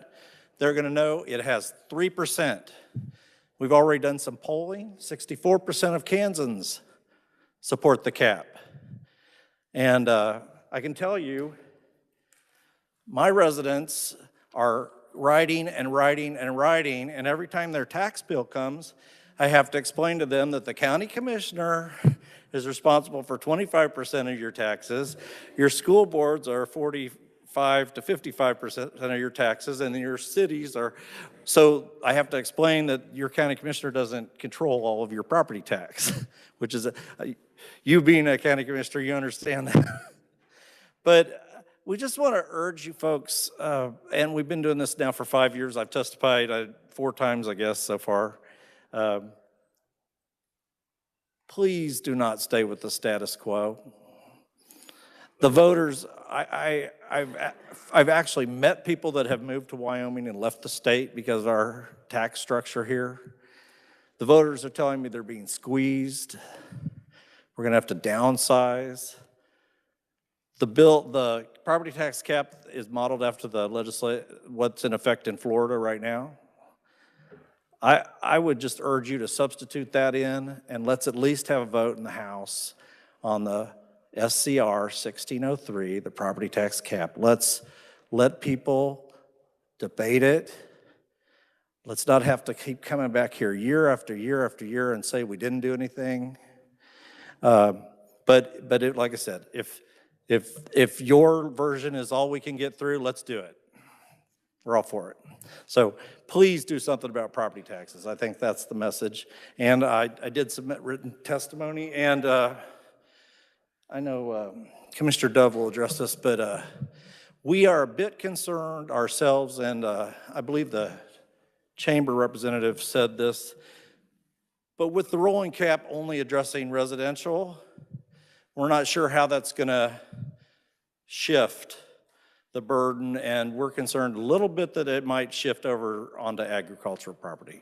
they're going to know it has 3%. We've already done some polling. 64% of Kansans support the cap. And I can tell you, my residents are writing and writing and writing, and every time their tax bill comes, I have to explain to them that the county commissioner is responsible for 25% of your taxes, your school boards are 45 to 55% of your taxes, and your cities are, so I have to explain that your county commissioner doesn't control all of your property tax, which is, you being a county commissioner, you understand that. But we just want to urge you folks, and we've been doing this now for 5 years. I've testified 4 times, I guess, so far. Please do not stay with the status quo. The voters, I've actually met people that have moved to Wyoming and left the state because of our tax structure here. The voters are telling me they're being squeezed. We're going to have to downsize. The property tax cap is modeled after what's in effect in Florida right now. I would just urge you to substitute that in, and let's at least have a vote in the House on the SCR 1603, the property tax cap. Let's let people debate it. Let's not have to keep coming back here year after year after year and say we didn't do anything. Like I said, if your version is all we can get through, let's do it. We're all for it. So please do something about property taxes. I think that's the message. And I did submit written testimony, and I know Commissioner Dove will address this, but we are a bit concerned ourselves, and I believe the chamber representative said this, but with the rolling cap only addressing residential, we're not sure how that's going to shift the burden, and we're concerned a little bit that it might shift over onto agricultural property.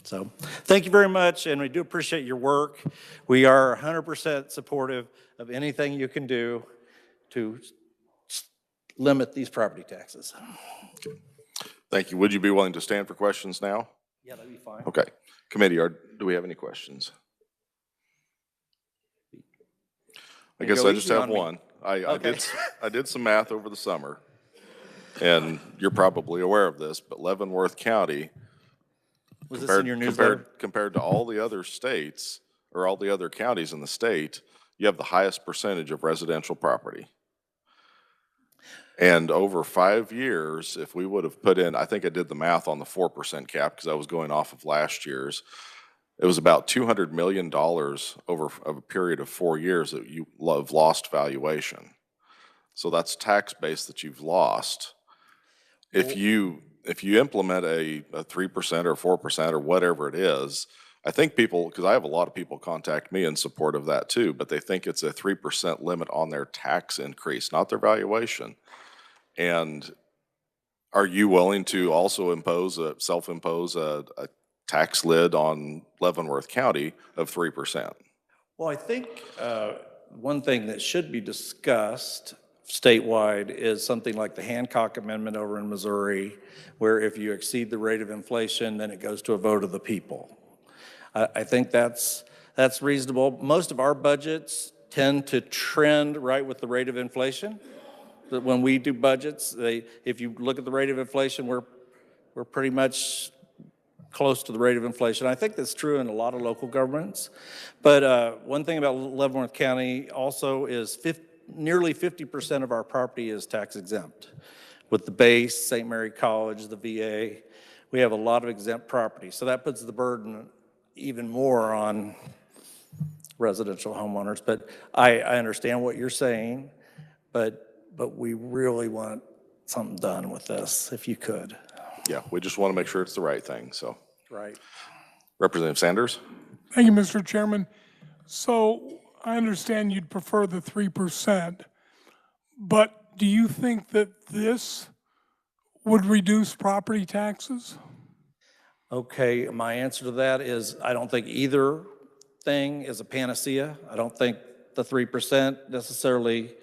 So thank you very much, and we do appreciate your work. We are 100% supportive of anything you can do to limit these property taxes. Thank you. Would you be willing to stand for questions now? Yeah, that'd be fine. Okay. Committee, do we have any questions? I guess I just have one. I did some math over the summer, and you're probably aware of this, but Leavenworth County, was this in your newsletter? Compared to all the other states, or all the other counties in the state, you have the highest percentage of residential property. And over 5 years, if we would have put in, I think I did the math on the 4% cap because I was going off of last year's, it was about $200 million over a period of 4 years that you have lost valuation. So that's tax base that you've lost. If you implement a 3% or 4% or whatever it is, I think people, because I have a lot of people contact me in support of that too, but they think it's a 3% limit on their tax increase, not their valuation. And are you willing to also self-impose a tax lid on Leavenworth County of 3%? Well, I think one thing that should be discussed statewide is something like the Hancock Amendment over in Missouri, where if you exceed the rate of inflation, then it goes to a vote of the people. I think that's reasonable. Most of our budgets tend to trend right with the rate of inflation. But when we do budgets, if you look at the rate of inflation, we're pretty much close to the rate of inflation. I think that's true in a lot of local governments. But one thing about Leavenworth County also is nearly 50% of our property is tax exempt. with the base, St. Mary College, the VA. We have a lot of exempt property. So that puts the burden even more on residential homeowners. But I understand what you're saying, but we really want something done with this, if you could. Yeah, we just want to make sure it's the right thing, so. Right. Representative Sanders? Thank you, Mr. Chairman. So I understand you'd prefer the 3%, but do you think that this would reduce property taxes? Okay, my answer to that is I don't think either thing is a panacea. I don't think the 3% necessarily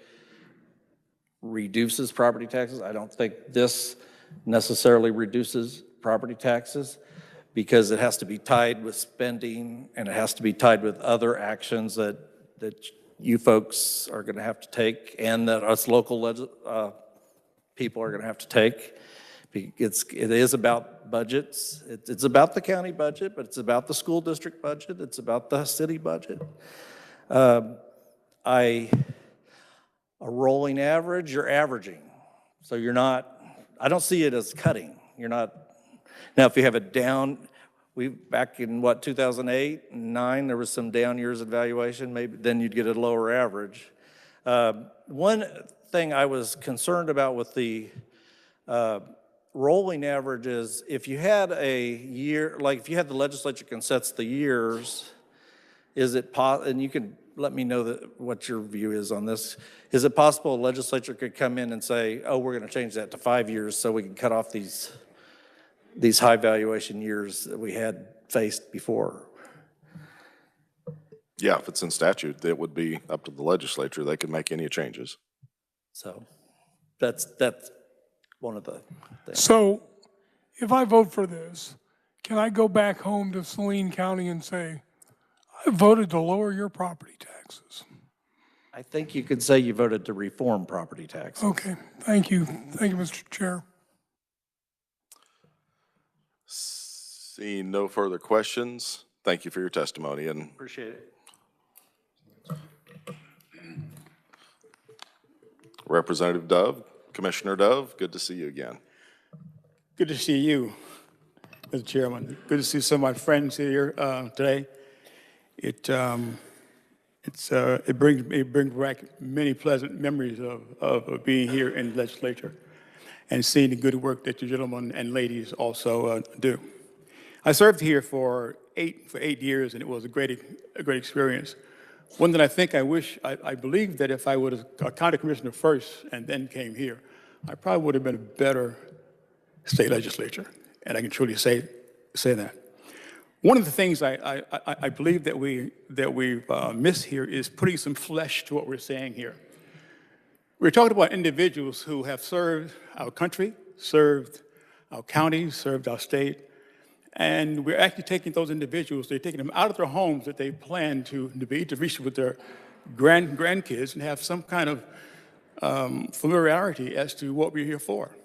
reduces property taxes. I don't think this necessarily reduces property taxes because it has to be tied with spending and it has to be tied with other actions that you folks are going to have to take and that us local people are going to have to take. It is about budgets. It's about the county budget, but it's about the school district budget. It's about the city budget. A rolling average, you're averaging. So you're not, I don't see it as cutting. You're not, now if you have a down, back in 2008 and 2009, there was some down years in valuation, maybe then you'd get a lower average. One thing I was concerned about with the rolling average is if you had a year, like if you had the legislature can set the years, is it and you can let me know what your view is on this. Is it possible a legislature could come in and say, oh, we're going to change that to 5 years so we can cut off these high valuation years that we had faced before? Yeah, if it's in statute, it would be up to the legislature. They could make any changes. So that's one of the things. So if I vote for this, can I go back home to Saline County and say, I voted to lower your property taxes? I think you could say you voted to reform property taxes. Okay, thank you. Thank you, Mr. Chair. Seeing no further questions, thank you for your testimony. And appreciate it. Representative Dove, Commissioner Dove, good to see you again. Good to see you, Mr. Chairman. Good to see some of my friends here today. It brings back many pleasant memories of being here in the legislature and seeing the good work that you gentlemen and ladies also do. I served here for 8 years, and it was a great experience. One that I think I believe that if I would have a county commissioner first and then came here, I probably would have been a better state legislature, and I can truly say that. One of the things I believe that we've missed here is putting some flesh to what we're saying here. We're talking about individuals who have served our country, served our county, served our state, and we're actually taking those individuals, they're taking them out of their homes that they plan to reach with their grandkids and have some kind of familiarity as to what we're here for.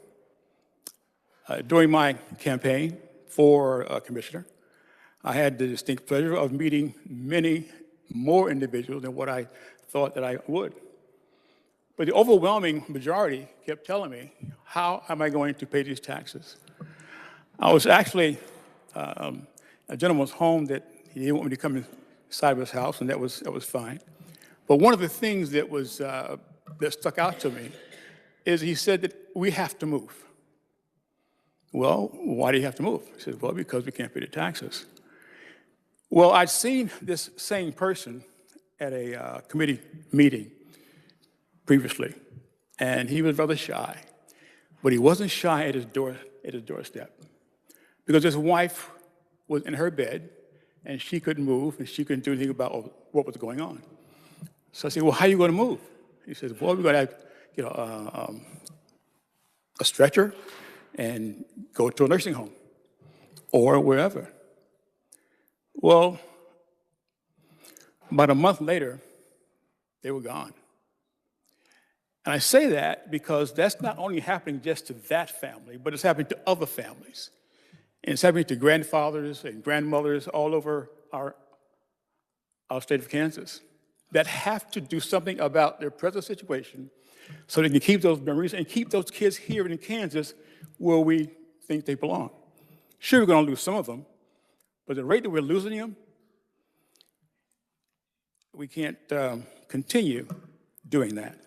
During my campaign for commissioner, I had the distinct pleasure of meeting many more individuals than what I thought that I would. But the overwhelming majority kept telling me, how am I going to pay these taxes? I was actually a gentleman's home that he didn't want me to come inside of his house, and that was fine. But one of the things that was that stuck out to me is he said that we have to move. Well, why do you have to move? He said, well, because we can't pay the taxes. Well, I'd seen this same person at a committee meeting previously, and he was rather shy, but he wasn't shy at his doorstep, because his wife was in her bed, and she couldn't move, and she couldn't do anything about what was going on. So I said, well, how are you going to move? He says, well, we're going to get a stretcher and go to a nursing home or wherever. Well, about a month later, they were gone. And I say that because that's not only happening just to that family, but it's happening to other families. And it's happening to grandfathers and grandmothers all over our state of Kansas that have to do something about their present situation so they can keep those memories and keep those kids here in Kansas where we think they belong. Sure, we're going to lose some of them, but the rate that we're losing them, we can't continue doing that.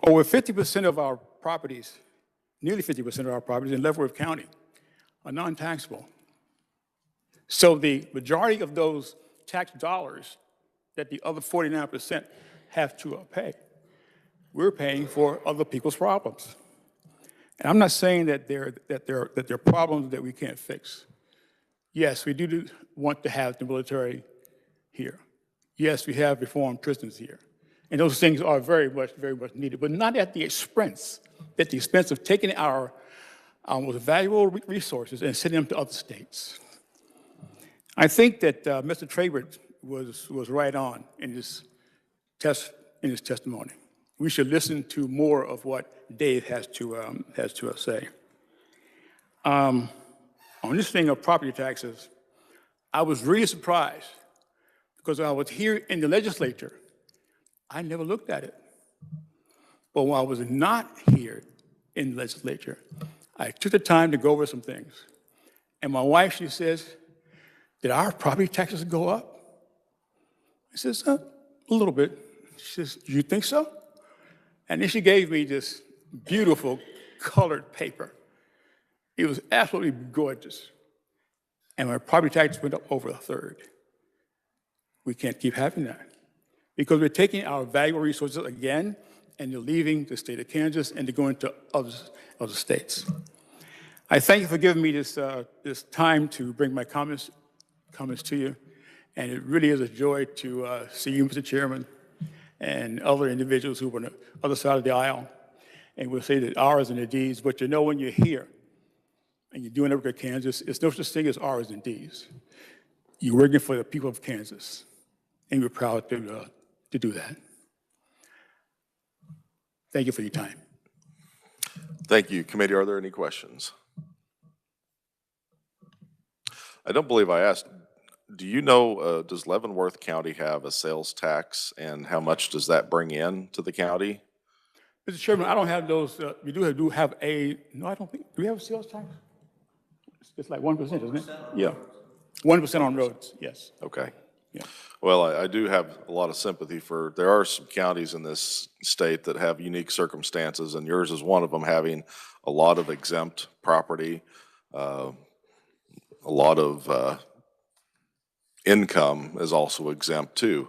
Over 50% of our properties, nearly 50% of our properties in Leavenworth County are non-taxable. So the majority of those tax dollars that the other 49% have to pay, we're paying for other people's problems. And I'm not saying that they're problems that we can't fix. Yes, we do want to have the military here. Yes, we have reformed prisons here. And those things are very much needed, but not at the expense of taking our most valuable resources and sending them to other states. I think that Mr. Trabert was right on in his testimony. We should listen to more of what Dave has to say. On this thing of property taxes, I was really surprised because when I was here in the legislature, I never looked at it. But when I was not here in the legislature, I took the time to go over some things. And my wife, she says, did our property taxes go up? I says, a little bit. She says, do you think so? And then she gave me this beautiful colored paper. It was absolutely gorgeous. And my property taxes went up over a third. We can't keep having that because we're taking our valuable resources again and they're leaving the state of Kansas and they're going to other states. I thank you for giving me this time to bring my comments to you. And it really is a joy to see you, Mr. Chairman, and other individuals who were on the other side of the aisle. And we'll say that ours and the D's, but you know when you're here and you're doing everything in Kansas, it's no such thing as ours and D's. You're working for the people of Kansas, and we're proud to do that. Thank you for your time. Thank you. Committee, are there any questions? I don't believe I asked, do you know, does Leavenworth County have a sales tax, and how much does that bring in to the county? Mr. Chairman, I don't have those. We do have a, no, I don't think, do we have a sales tax? It's like 1%, isn't it? Yeah. 1% on roads, yes. Okay. Yeah. Well, I do have a lot of sympathy for, there are some counties in this state that have unique circumstances, and yours is one of them, having a lot of exempt property, a lot of income is also exempt too.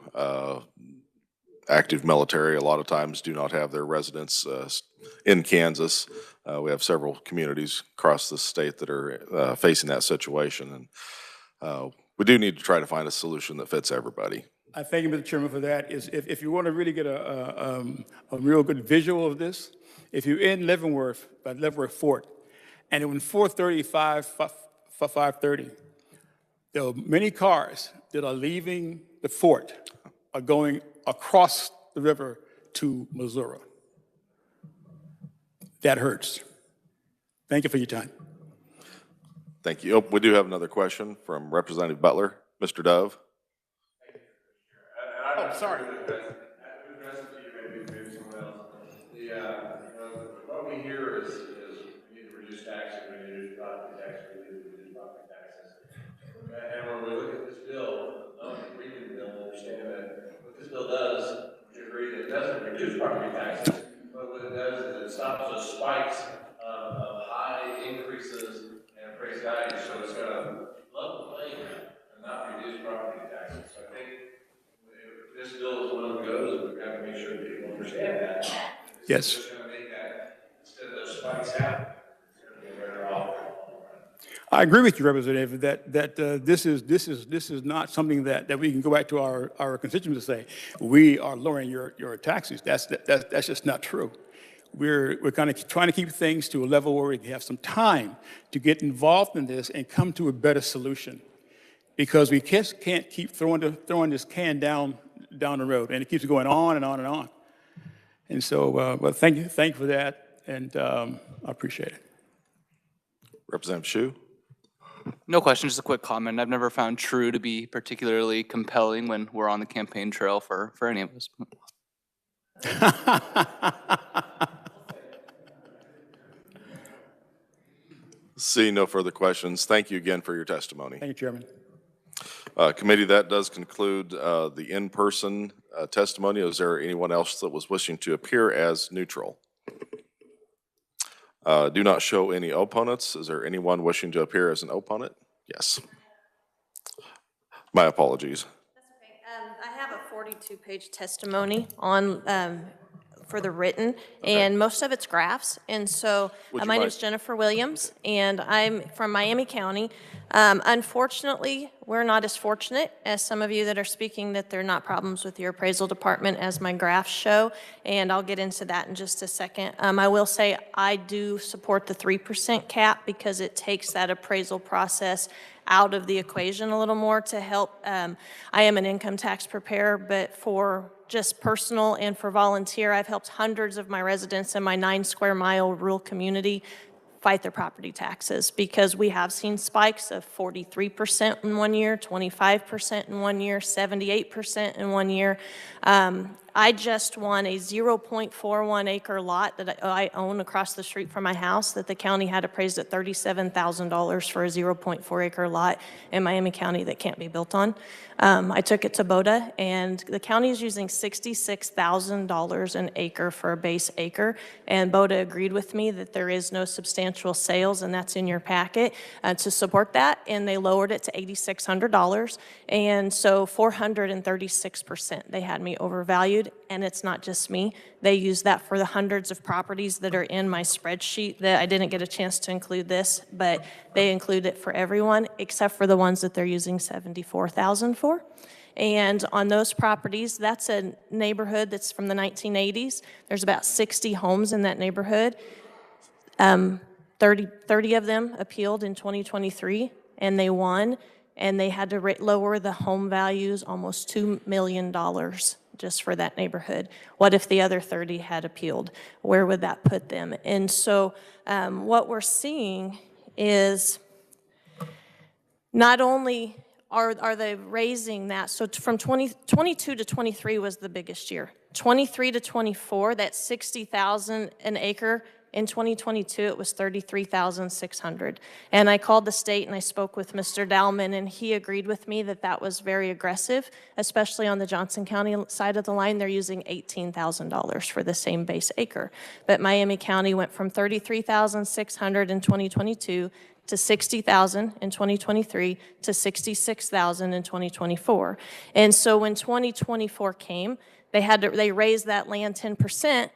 Active military a lot of times do not have their residence in Kansas. We have several communities across the state that are facing that situation, and we do need to try to find a solution that fits everybody. I thank you, Mr. Chairman, for that. If you want to really get a real good visual of this, if you're in Leavenworth, by Leavenworth Fort, and when 4:35, 5:30, there are many cars that are leaving the fort, are going across the river to Missouri. That hurts. Thank you for your time. Thank you. Oh, we do have another question from Representative Butler. Mr. Dove. Oh, sorry. What we hear is we need to reduce taxes, we need to reduce property taxes, we need to reduce property taxes. And when we look at this bill, reading the bill, understand that what this bill does, we agree that it doesn't reduce property taxes, but what it does is it stops those spikes of high increases in appraised value. So it's going to level the playing field and not reduce property taxes. So I think if this bill is one of those, we've got to make sure that people understand that. Yes. It's going to make that, instead of those spikes happen, it's going to be a better offer. I agree with you, Representative, that this is not something that we can go back to our constituents and say, we are lowering your taxes. That's just not true. We're kind of trying to keep things to a level where we can have some time to get involved in this and come to a better solution, because we can't keep throwing this can down the road, and it keeps going on and on and on. And so, well, thank you for that, and I appreciate it. Representative Hsu. No question, just a quick comment. I've never found true to be particularly compelling when we're on the campaign trail for any of us. Seeing no further questions, thank you again for your testimony. Thank you, Chairman. Committee, that does conclude the in-person testimony. Is there anyone else that was wishing to appear as neutral? Do not show any opponents. Is there anyone wishing to appear as an opponent? Yes. My apologies. I have a 42-page testimony on, for the written, and most of it's graphs. And so my name is Jennifer Williams, and I'm from Miami County. Unfortunately, we're not as fortunate as some of you that are speaking that there are not problems with your appraisal department as my graphs show, and I'll get into that in just a second. I will say I do support the 3% cap because it takes that appraisal process out of the equation a little more to help. I am an income tax preparer, but for just personal and for volunteer, I've helped hundreds of my residents in my 9-square-mile rural community fight their property taxes because we have seen spikes of 43% in one year, 25% in one year, 78% in one year. I just won a 0.41 acre lot that I own across the street from my house that the county had appraised at $37,000 for a 0.4 acre lot in Miami County that can't be built on. I took it to BOTA, and the county is using $66,000 an acre for a base acre, and BOTA agreed with me that there is no substantial sales, and that's in your packet, to support that, and they lowered it to $8,600, and so 436%. They had me overvalued. And it's not just me. They use that for the hundreds of properties that are in my spreadsheet that I didn't get a chance to include this, but they include it for everyone except for the ones that they're using $74,000 for. And on those properties, that's a neighborhood that's from the 1980s. There's about 60 homes in that neighborhood. 30 of them appealed in 2023, and they won. And they had to lower the home values almost $2 million just for that neighborhood. What if the other 30 had appealed? Where would that put them? And so what we're seeing is not only are they raising that, so from 22 to 23 was the biggest year. 23 to 24, that's 60,000 an acre. In 2022, it was 33,600. And I called the state and I spoke with Mr. Dowman, and he agreed with me that that was very aggressive, especially on the Johnson County side of the line. They're using $18,000 for the same base acre. But Miami County went from 33,600 in 2022 to 60,000 in 2023 to 66,000 in 2024. And so when 2024 came, they raised that land 10%,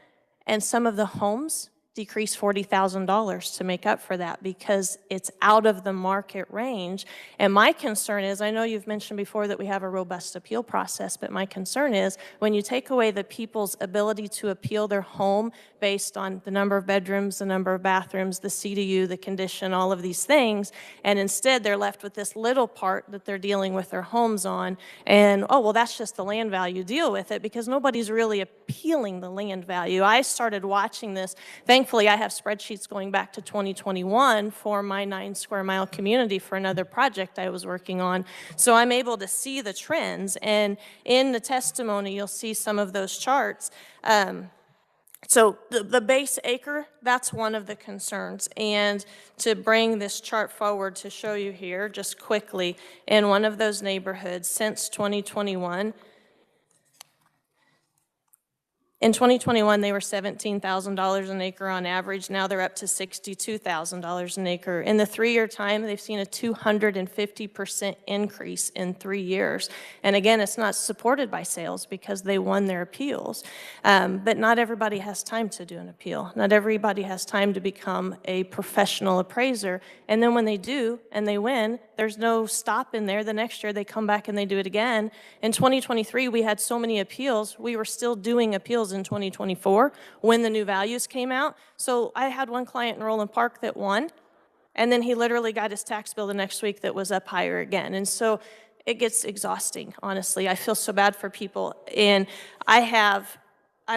and some of the homes decrease $40,000 to make up for that because it's out of the market range. And my concern is, I know you've mentioned before that we have a robust appeal process, but my concern is when you take away the people's ability to appeal their home based on the number of bedrooms, the number of bathrooms, the CDU, the condition, all of these things, and instead they're left with this little part that they're dealing with their homes on, and oh, well, that's just the land value, deal with it, because nobody's really appealing the land value. I started watching this. Thankfully, I have spreadsheets going back to 2021 for my 9-square-mile community for another project I was working on. So I'm able to see the trends, and in the testimony, you'll see some of those charts. So the base acre, that's one of the concerns. And to bring this chart forward to show you here just quickly, in one of those neighborhoods since 2021, in 2021, they were $17,000 an acre on average. Now they're up to $62,000 an acre. In the 3-year time, they've seen a 250% increase in 3 years. And again, it's not supported by sales because they won their appeals. But not everybody has time to do an appeal. Not everybody has time to become a professional appraiser. And then when they do and they win, there's no stop in there. The next year, they come back and they do it again. In 2023, we had so many appeals. We were still doing appeals in 2024 when the new values came out. So I had one client in Roland Park that won, and then he literally got his tax bill the next week that was up higher again. And so it gets exhausting, honestly. I feel so bad for people. And I've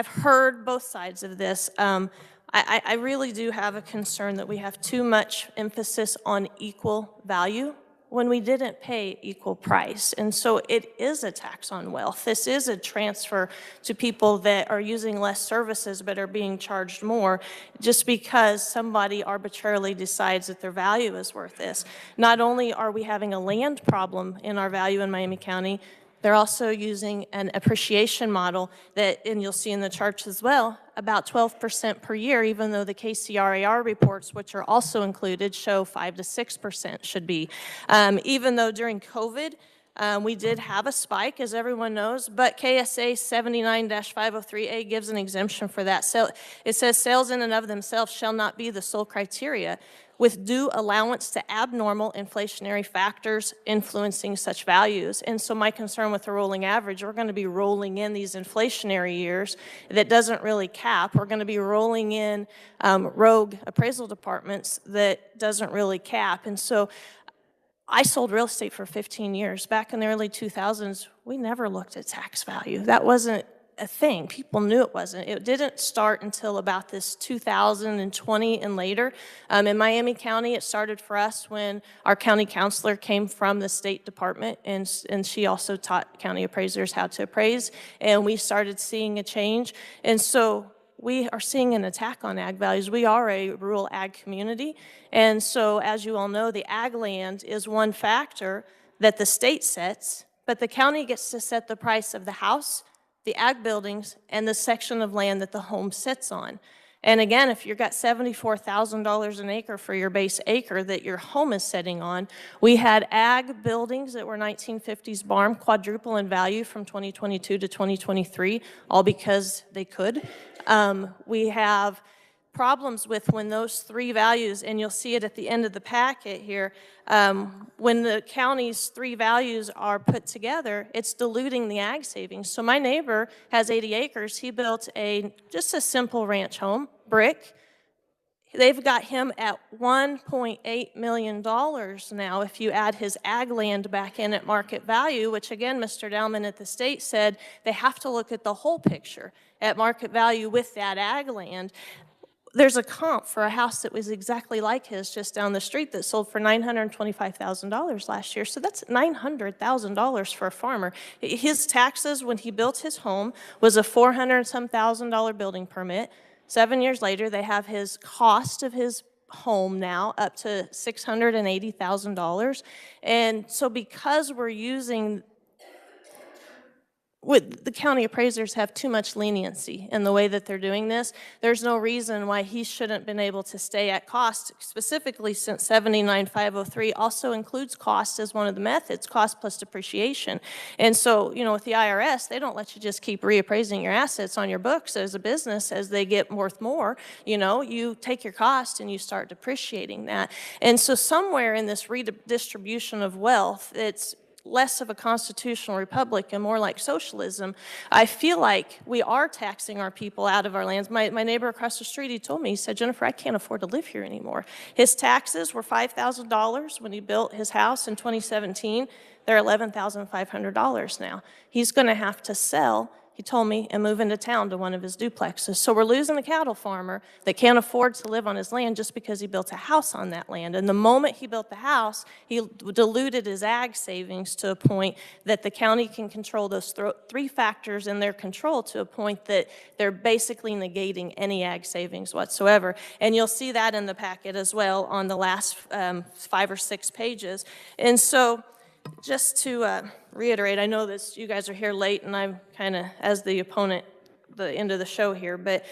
heard both sides of this. I really do have a concern that we have too much emphasis on equal value when we didn't pay equal price. And so it is a tax on wealth. This is a transfer to people that are using less services but are being charged more just because somebody arbitrarily decides that their value is worth this. Not only are we having a land problem in our value in Miami County, they're also using an appreciation model that, and you'll see in the charts as well, about 12% per year, even though the KCRAR reports, which are also included, show 5 to 6% should be. Even though during COVID, we did have a spike, as everyone knows, but KSA 79-503A gives an exemption for that. So it says sales in and of themselves shall not be the sole criteria, with due allowance to abnormal inflationary factors influencing such values. And so my concern with the rolling average, we're going to be rolling in these inflationary years that doesn't really cap. We're going to be rolling in rogue appraisal departments that doesn't really cap. And so I sold real estate for 15 years. Back in the early 2000s, we never looked at tax value. That wasn't a thing. People knew it wasn't. It didn't start until about this 2020 and later. In Miami County, it started for us when our county counselor came from the State Department, and she also taught county appraisers how to appraise, and we started seeing a change. And so we are seeing an attack on ag values. We are a rural ag community, and so as you all know, the ag land is one factor that the state sets, but the county gets to set the price of the house, the ag buildings, and the section of land that the home sits on. And again, if you've got $74,000 an acre for your base acre that your home is sitting on, we had ag buildings that were 1950s barn quadruple in value from 2022 to 2023, all because they could. We have problems with when those three values, and you'll see it at the end of the packet here, when the county's three values are put together, it's diluting the ag savings. So my neighbor has 80 acres. He built just a simple ranch home, brick. They've got him at $1.8 million now if you add his ag land back in at market value, which again, Mr. Dowman at the state said they have to look at the whole picture at market value with that ag land. There's a comp for a house that was exactly like his just down the street that sold for $925,000 last year. So that's $900,000 for a farmer. His taxes when he built his home was a $400,000 building permit. 7 years later, they have his cost of his home now up to $680,000. And so because we're using the county appraisers have too much leniency in the way that they're doing this. There's no reason why he shouldn't have been able to stay at cost, specifically since 79-503 also includes cost as one of the methods, cost plus depreciation. And so, you know, with the IRS, they don't let you just keep reappraising your assets on your books as a business as they get worth more. You know, you take your cost and you start depreciating that. And so somewhere in this redistribution of wealth, it's less of a constitutional republic and more like socialism. I feel like we are taxing our people out of our lands. My neighbor across the street, he told me, he said, Jennifer, I can't afford to live here anymore. His taxes were $5,000 when he built his house in 2017. They're $11,500 now. He's going to have to sell, he told me, and move into town to one of his duplexes. So we're losing a cattle farmer that can't afford to live on his land just because he built a house on that land. And the moment he built the house, he diluted his ag savings to a point that the county can control those three factors in their control to a point that they're basically negating any ag savings whatsoever. And you'll see that in the packet as well on the last 5 or 6 pages. And so just to reiterate, I know that you guys are here late and I'm kind of as the opponent, the end of the show here, but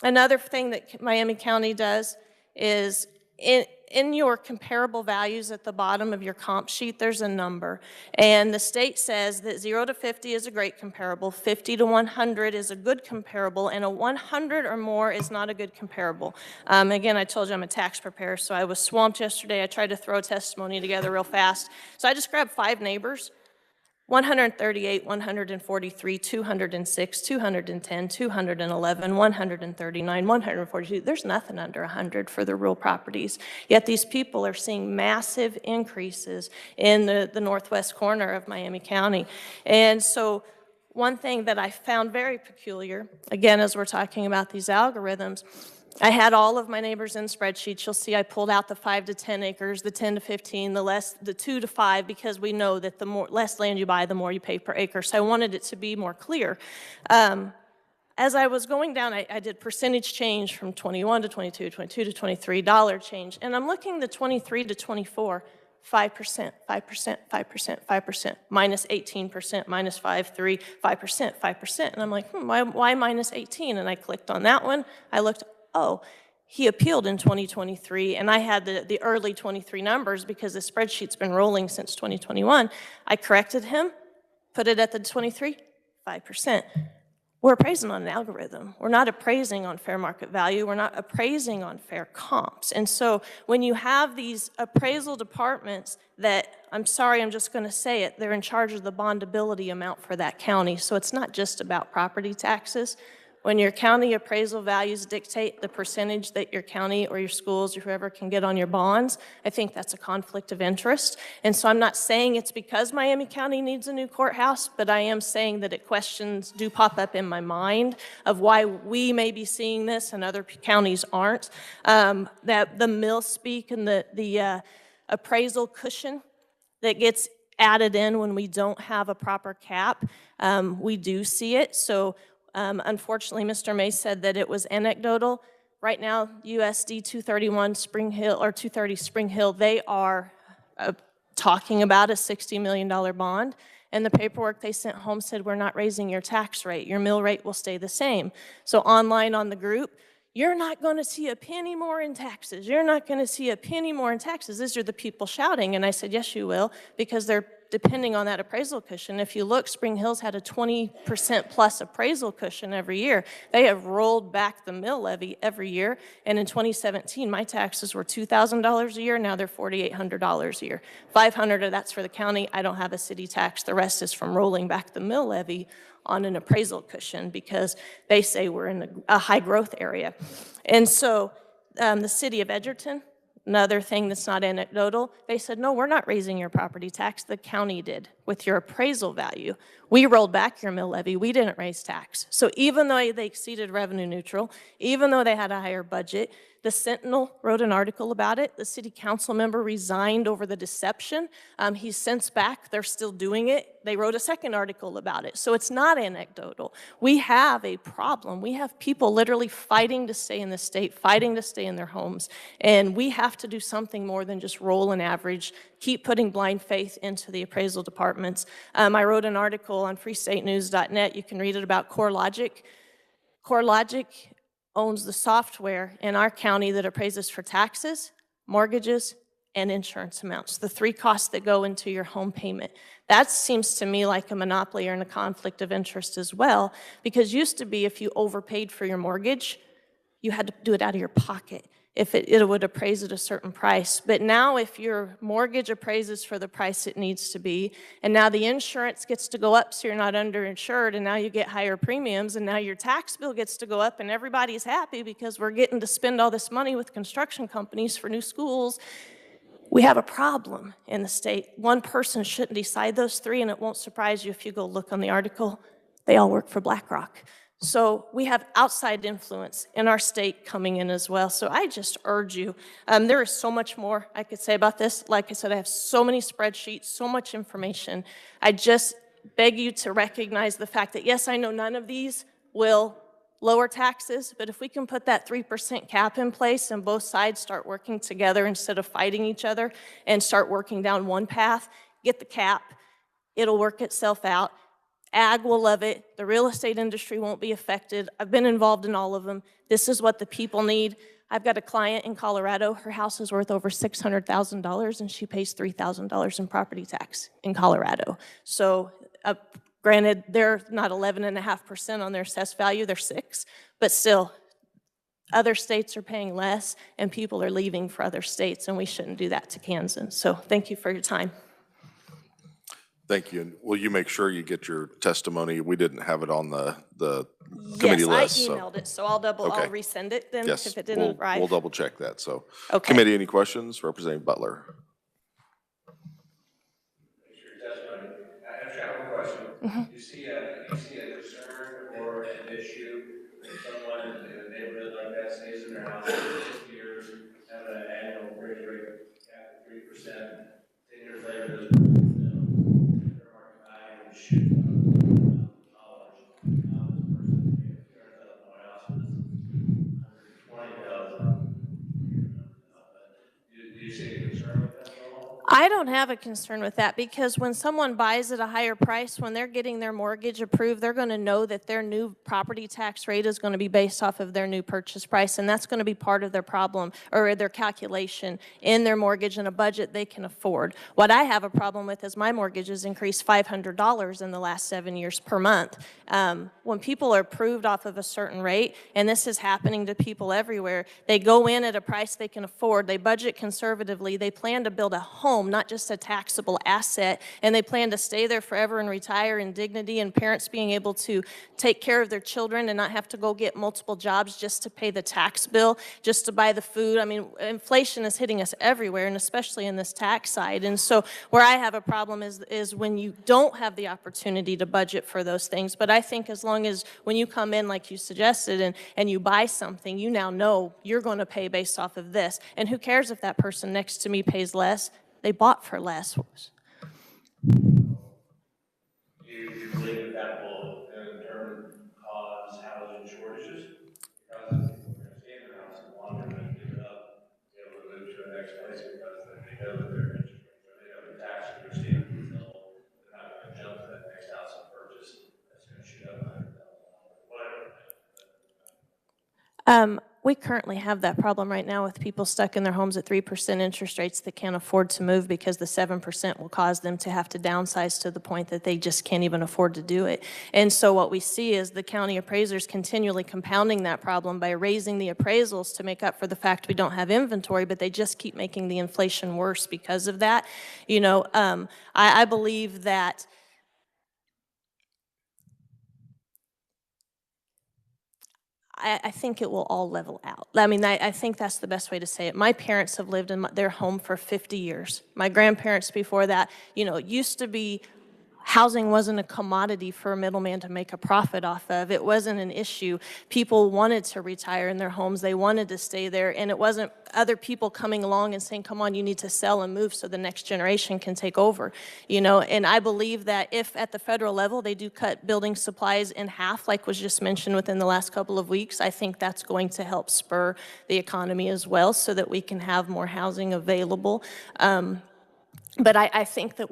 another thing that Miami County does is in your comparable values at the bottom of your comp sheet, there's a number. And the state says that 0 to 50 is a great comparable, 50 to 100 is a good comparable, and a 100 or more is not a good comparable. Again, I told you I'm a tax preparer, so I was swamped yesterday. I tried to throw a testimony together real fast. So I just grabbed 5 neighbors. 138, 143, 206, 210, 211, 139, 142. There's nothing under 100 for the real properties. Yet these people are seeing massive increases in the northwest corner of Miami County. And so one thing that I found very peculiar, again, as we're talking about these algorithms, I had all of my neighbors in spreadsheets. You'll see I pulled out the 5 to 10 acres, the 10 to 15, the 2 to 5, because we know that the less land you buy, the more you pay per acre. So I wanted it to be more clear. As I was going down, I did percentage change from 21 to 22, 22 to 23, dollar change. And I'm looking the 23 to 24, 5%, 5%, 5%, 5%, minus 18%, minus 5, 3, 5%, 5%. And I'm like, why minus 18? And I clicked on that one. I looked, oh, he appealed in 2023, and I had the early 23 numbers because the spreadsheet's been rolling since 2021. I corrected him, put it at the 23, 5%. We're appraising on an algorithm. We're not appraising on fair market value. We're not appraising on fair comps. And so when you have these appraisal departments that, I'm sorry, I'm just going to say it, they're in charge of the bondability amount for that county. So it's not just about property taxes. When your county appraisal values dictate the percentage that your county or your schools or whoever can get on your bonds, I think that's a conflict of interest. And so I'm not saying it's because Miami County needs a new courthouse, but I am saying that questions do pop up in my mind of why we may be seeing this and other counties aren't. That the mill speak and the appraisal cushion that gets added in when we don't have a proper cap, we do see it. So unfortunately, Mr. May said that it was anecdotal. Right now, USD 231 Spring Hill, or 230 Spring Hill, they are talking about a $60 million bond. And the paperwork they sent home said, we're not raising your tax rate. Your mill rate will stay the same. So online on the group, you're not going to see a penny more in taxes. You're not going to see a penny more in taxes. These are the people shouting. And I said, yes, you will, because they're depending on that appraisal cushion. If you look, Spring Hill's had a 20% plus appraisal cushion every year. They have rolled back the mill levy every year. And in 2017, my taxes were $2,000 a year. Now they're $4,800 a year. $500 of that's for the county. I don't have a city tax. The rest is from rolling back the mill levy on an appraisal cushion because they say we're in a high growth area. And so the city of Edgerton, another thing that's not anecdotal, they said, no, we're not raising your property tax. The county did with your appraisal value. We rolled back your mill levy. We didn't raise tax. So even though they exceeded revenue neutral, even though they had a higher budget, the Sentinel wrote an article about it. The city council member resigned over the deception. He's since back. They're still doing it. They wrote a second article about it. So it's not anecdotal. We have a problem. We have people literally fighting to stay in the state, fighting to stay in their homes. And we have to do something more than just roll an average, keep putting blind faith into the appraisal departments. I wrote an article on freestatenews.net. You can read it about CoreLogic. CoreLogic owns the software in our county that appraises for taxes, mortgages, and insurance amounts, the three costs that go into your home payment. That seems to me like a monopoly or a conflict of interest as well, because used to be if you overpaid for your mortgage, you had to do it out of your pocket if it would appraise at a certain price. But now if your mortgage appraises for the price it needs to be, and now the insurance gets to go up so you're not underinsured, and now you get higher premiums, and now your tax bill gets to go up, and everybody's happy because we're getting to spend all this money with construction companies for new schools. We have a problem in the state. One person shouldn't decide those three, and it won't surprise you if you go look on the article. They all work for BlackRock. So we have outside influence in our state coming in as well. So I just urge you, there is so much more I could say about this. Like I said, I have so many spreadsheets, so much information. I just beg you to recognize the fact that, yes, I know none of these will lower taxes, but if we can put that 3% cap in place and both sides start working together instead of fighting each other and start working down one path, get the cap, it'll work itself out. Ag will love it. The real estate industry won't be affected. I've been involved in all of them. This is what the people need. I've got a client in Colorado. Her house is worth over $600,000, and she pays $3,000 in property tax in Colorado. So granted, they're not 11.5% on their assessed value. They're 6%. But still, other states are paying less, and people are leaving for other states, and we shouldn't do that to Kansas. So thank you for your time. Thank you. And will you make sure you get your testimony? We didn't have it on the committee list. Yes, I emailed it, so I'll Okay. resend it then Yes, if it didn't arrive. we'll double check that. So, Okay. committee, any questions? Representative Butler. Actually, I have a question. You see a concern or an issue someone in a neighborhood like that stays in their house for 50 years, have an annual mortgage rate capped at 3%, 10 years later, their market value would shoot up $1,000. Now this person paid $200,000 house for $120,000. Do you see any concern with that at all? I don't have a concern with that because when someone buys at a higher price, when they're getting their mortgage approved, they're going to know that their new property tax rate is going to be based off of their new purchase price, and that's going to be part of their problem or their calculation in their mortgage and a budget they can afford. What I have a problem with is my mortgage has increased $500 in the last 7 years per month. When people are approved off of a certain rate, and this is happening to people everywhere, they go in at a price they can afford, they budget conservatively, they plan to build a home, not just a taxable asset, and they plan to stay there forever and retire in dignity, and parents being able to take care of their children and not have to go get multiple jobs just to pay the tax bill, just to buy the food. I mean, inflation is hitting us everywhere, and especially in this tax side. And so where I have a problem is when you don't have the opportunity to budget for those things. But I think as long as when you come in like you suggested and you buy something, you now know you're going to pay based off of this. And who cares if that person next to me pays less? They bought for less. Do you believe that will in turn cause housing shortages? Because people are going to stay in their house longer than give it up, be able to move to the next place because they know that their interest rates or they know their taxes are staying until they're not going to jump to that next house and purchase that's going to shoot up $100,000, whatever. We currently have that problem right now with people stuck in their homes at 3% interest rates that can't afford to move because the 7% will cause them to have to downsize to the point that they just can't even afford to do it. And so what we see is the county appraisers continually compounding that problem by raising the appraisals to make up for the fact we don't have inventory, but they just keep making the inflation worse because of that. You know, I believe that I think it will all level out. I mean, I think that's the best way to say it. My parents have lived in their home for 50 years. My grandparents before that, you know, it used to be housing wasn't a commodity for a middleman to make a profit off of. It wasn't an issue. People wanted to retire in their homes. They wanted to stay there, and it wasn't other people coming along and saying, come on, you need to sell and move so the next generation can take over. You know, and I believe that if at the federal level they do cut building supplies in half, like was just mentioned within the last couple of weeks, I think that's going to help spur the economy as well so that we can have more housing available. But I think that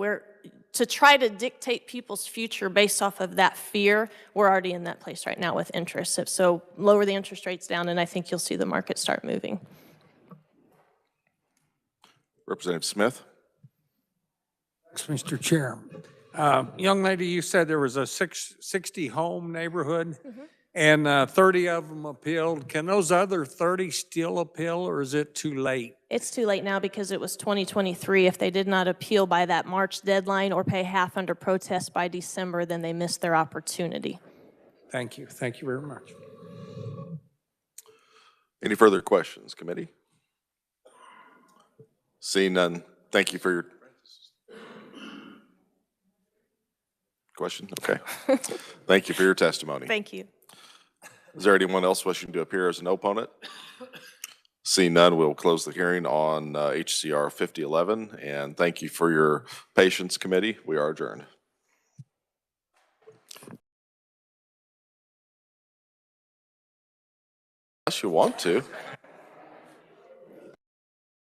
to try to dictate people's future based off of that fear, we're already in that place right now with interest. So lower the interest rates down, and I think you'll see the market start moving. Representative Smith. Thanks, Mr. Chair. Young lady, you said there was a 60-home neighborhood, and 30 of them appealed. Can those other 30 still appeal, or is it too late? It's too late now because it was 2023. If they did not appeal by that March deadline or pay half under protest by December, then they missed their opportunity. Thank you. Thank you very much. Any further questions, committee? Seeing none, thank you for your question. Okay. Thank you for your testimony. Thank you. Is there anyone else wishing to appear as an opponent? Seeing none, we'll close the hearing on HCR 5011, and thank you for your patience, committee. We are adjourned. Unless you want to.